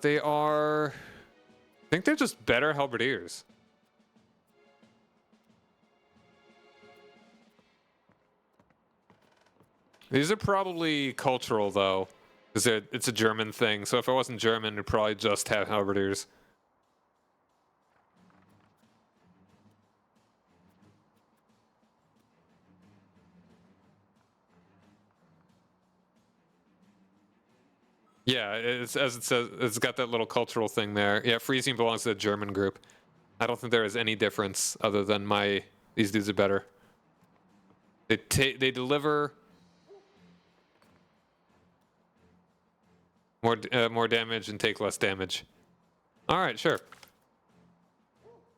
They are... I think they're just better halberdiers. These are probably cultural, though. Because it's a German thing, so if it wasn't German, it'd probably just have halberdiers. Yeah, it's, as it says, it's got that little cultural thing there. Yeah, Frisian belongs to the German group. I don't think there is any difference other than these dudes are better. They deliver more damage and take less damage. All right, sure.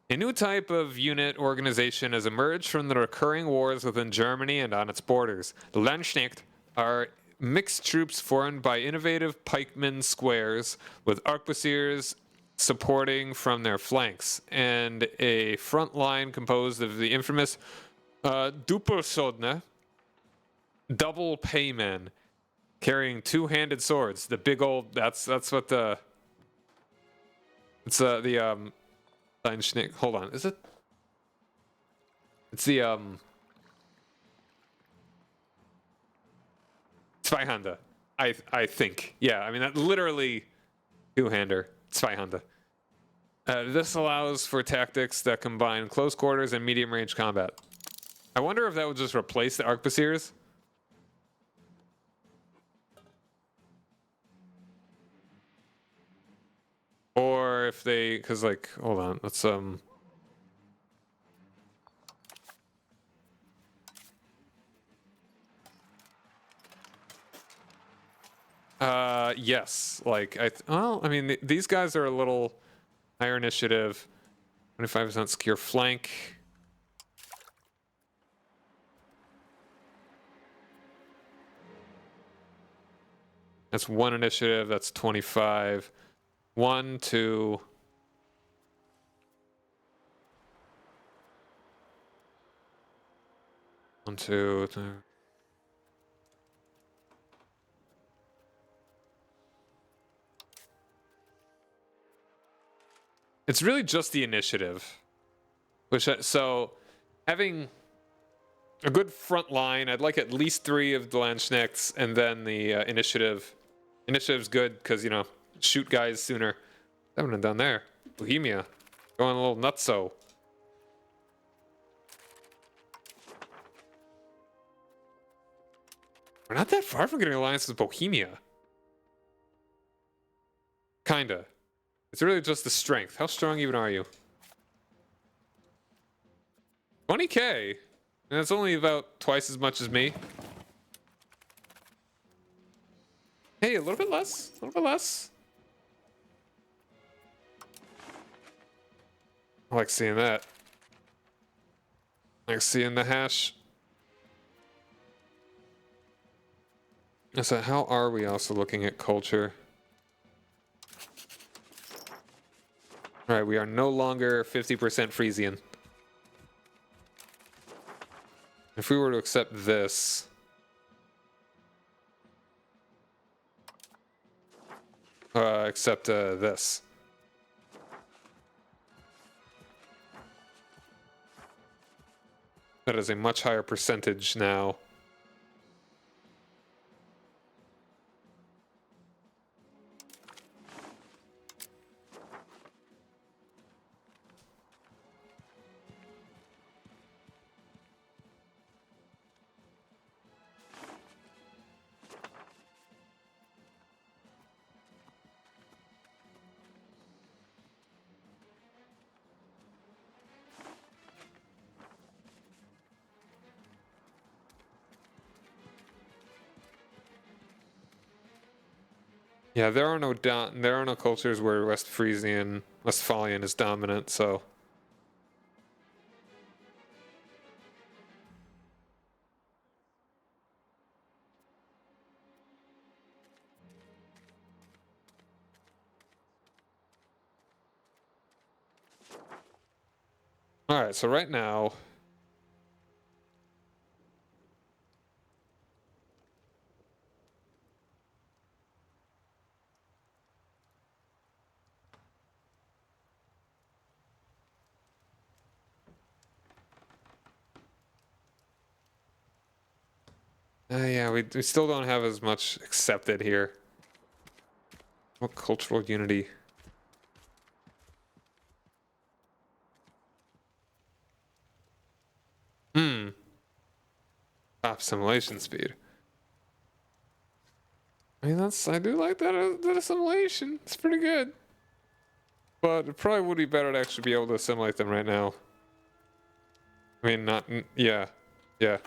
A new type of unit organization has emerged from the recurring wars within Germany and on its borders. The Landsknecht are mixed troops formed by innovative pikemen squares with arquebusiers supporting from their flanks, and a front line composed of the infamous Dupersodne, double paymen, carrying two-handed swords. The big old that's what the Landsknecht. Hold on, is it? It's the Zweihänder. I think. Yeah, I mean that literally two-hander. Zweihänder. This allows for tactics that combine close quarters and medium range combat. I wonder if that would just replace the arquebusiers. Or if they, because like, hold on, let's yes, like well, I mean these guys are a little higher initiative, 25% secure flank. That's one initiative. That's 25. 1, 2. One, two, three. It's really just the initiative. So having a good front line, I'd like at least 3 of the Landsknechts, and then the initiative. Initiative's good because, you know, shoot guys sooner. What haven't done there? Bohemia. Going a little nutso. We're not that far from getting an alliance with Bohemia. Kinda. It's really just the strength. How strong even are you? 20k? And that's only about twice as much as me. Hey, a little bit less. A little bit less. I like seeing that. I like seeing the hash. So how are we also looking at culture? All right, we are no longer 50% Frisian. If we were to accept this... accept this. That is a much higher percentage now. Yeah, there are no cultures where Westphalian is dominant, so. All right, so right now, yeah, we still don't have as much accepted here. What cultural unity? Hmm. Top assimilation speed. I mean, I do like that assimilation. It's pretty good. But it probably would be better to actually be able to assimilate them right now. I mean, yeah. Yeah.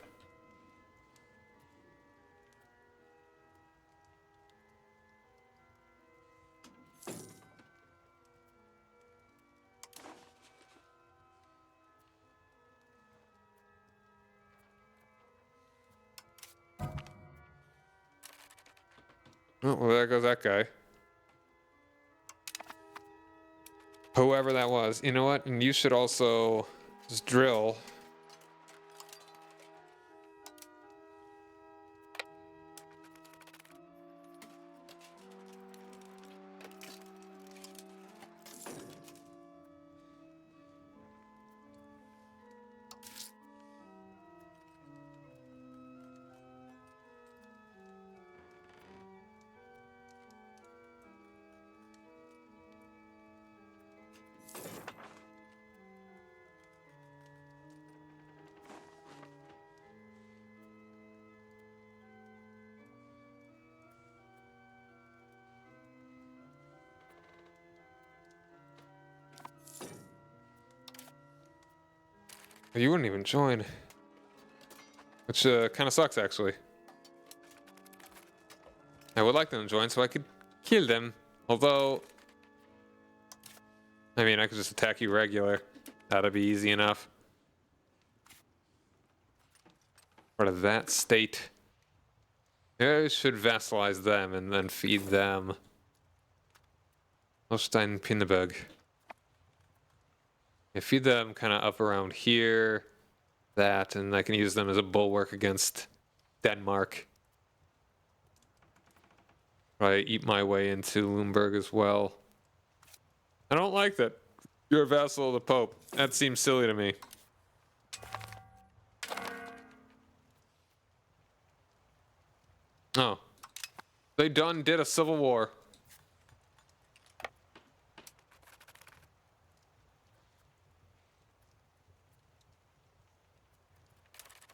Oh, well, there goes that guy. Whoever that was. You know what? And you should also just drill. You wouldn't even join. Which kind of sucks, actually. I would like them to join so I could kill them. Although, I mean, I could just attack you regular. That'd be easy enough. Part of that state. I should vassalize them and then feed them. Holstein Pinneberg. Yeah, feed them kind of up around here. That, and I can use them as a bulwark against Denmark. Probably eat my way into Lumberg as well. I don't like that. You're a vassal of the Pope. That seems silly to me. Oh. They did a civil war.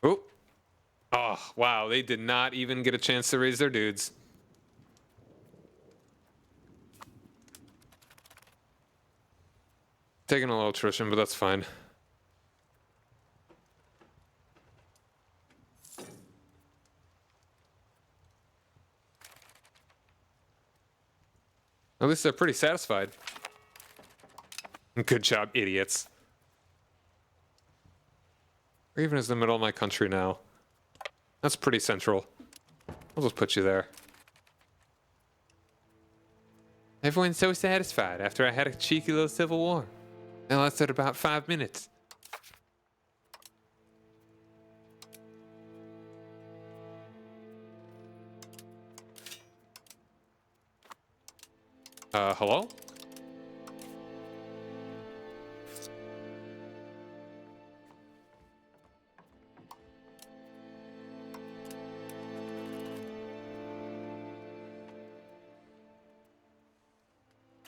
Oh. Oh, wow. They did not even get a chance to raise their dudes. Taking a little attrition, but that's fine. At least they're pretty satisfied. Good job, idiots. Raven is the middle of my country now. That's pretty central. I'll just put you there. Everyone's so satisfied after I had a cheeky little civil war. It lasted about 5 minutes. Hello?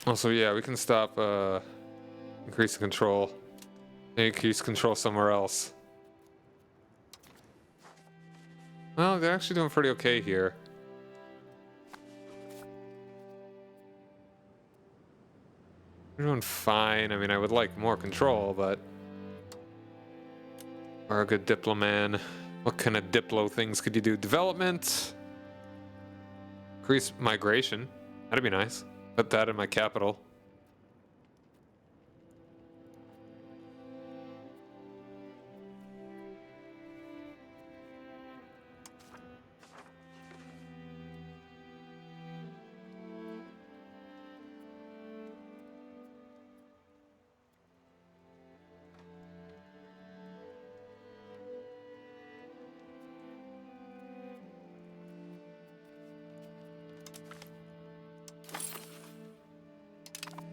Also, yeah, we can stop, increase control. Increase control somewhere else. Well, they're actually doing pretty okay here. They're doing fine. I mean, I would like more control, but... We're a good diploman. What kind of diplo things could you do? Development. Increase migration. That'd be nice. Put that in my capital.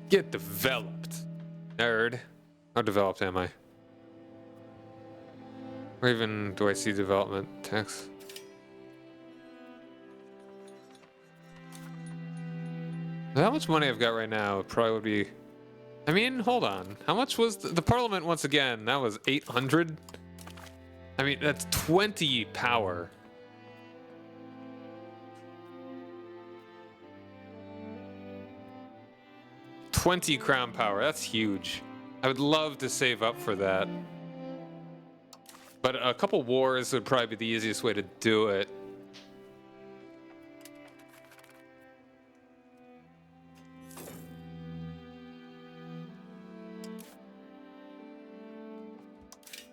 Get developed, nerd. How developed am I? Or even do I see development text? How much money I've got right now probably would be... I mean, hold on. How much was the parliament once again? That was 800? I mean, that's 20 power. $20 crown power, that's huge. I would love to save up for that. But a couple wars would probably be the easiest way to do it.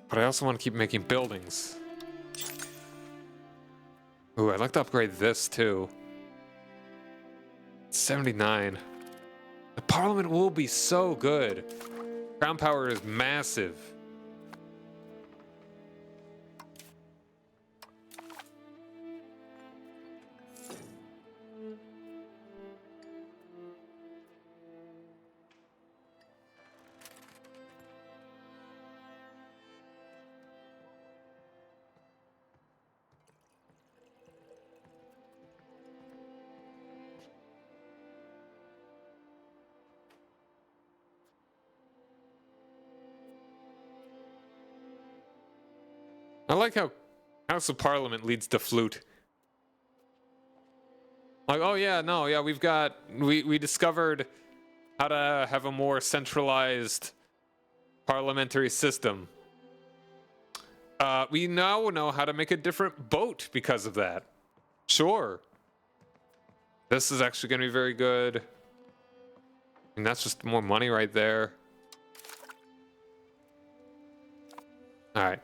But I also want to keep making buildings. Ooh, I'd like to upgrade this too. 79. The parliament will be so good. Crown power is massive. I like how House of Parliament leads to flute. Like, oh yeah, no, yeah, we discovered how to have a more centralized parliamentary system. We now know how to make a different boat because of that. Sure. This is actually going to be very good. And that's just more money right there. All right.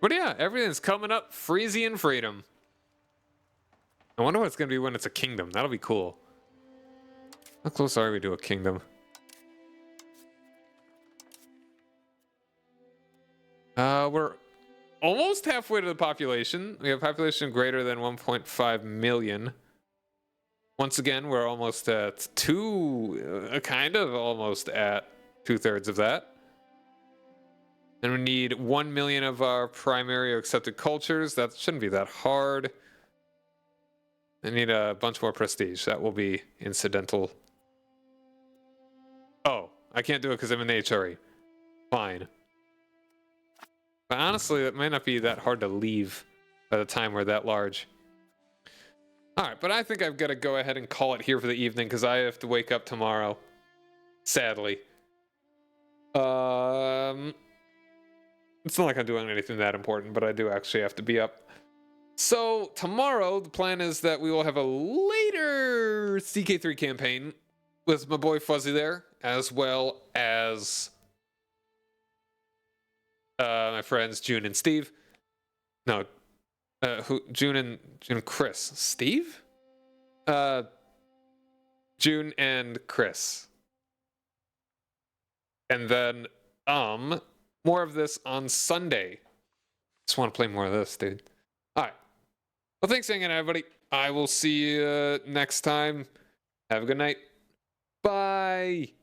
But yeah, everything's coming up. Frisian freedom. I wonder what it's going to be when it's a kingdom. That'll be cool. How close are we to a kingdom? We're almost halfway to the population. We have population greater than 1.5 million. Once again, we're almost at kind of almost at 2/3 of that. And we need 1 million of our primary or accepted cultures. That shouldn't be that hard. I need a bunch more prestige. That will be incidental. Oh, I can't do it because I'm in the HRE. Fine. But honestly, it might not be that hard to leave by the time we're that large. Alright, but I think I've got to go ahead and call it here for the evening because I have to wake up tomorrow. Sadly. It's not like I'm doing anything that important, but I do actually have to be up. So, tomorrow, the plan is that we will have a later CK3 campaign with my boy Fuzzy there, as well as my friends June and Steve. No, June and Chris. Steve? June and Chris. And then, more of this on Sunday. Just want to play more of this, dude. Alright. Well, thanks for hanging out, everybody. I will see you next time. Have a good night. Bye.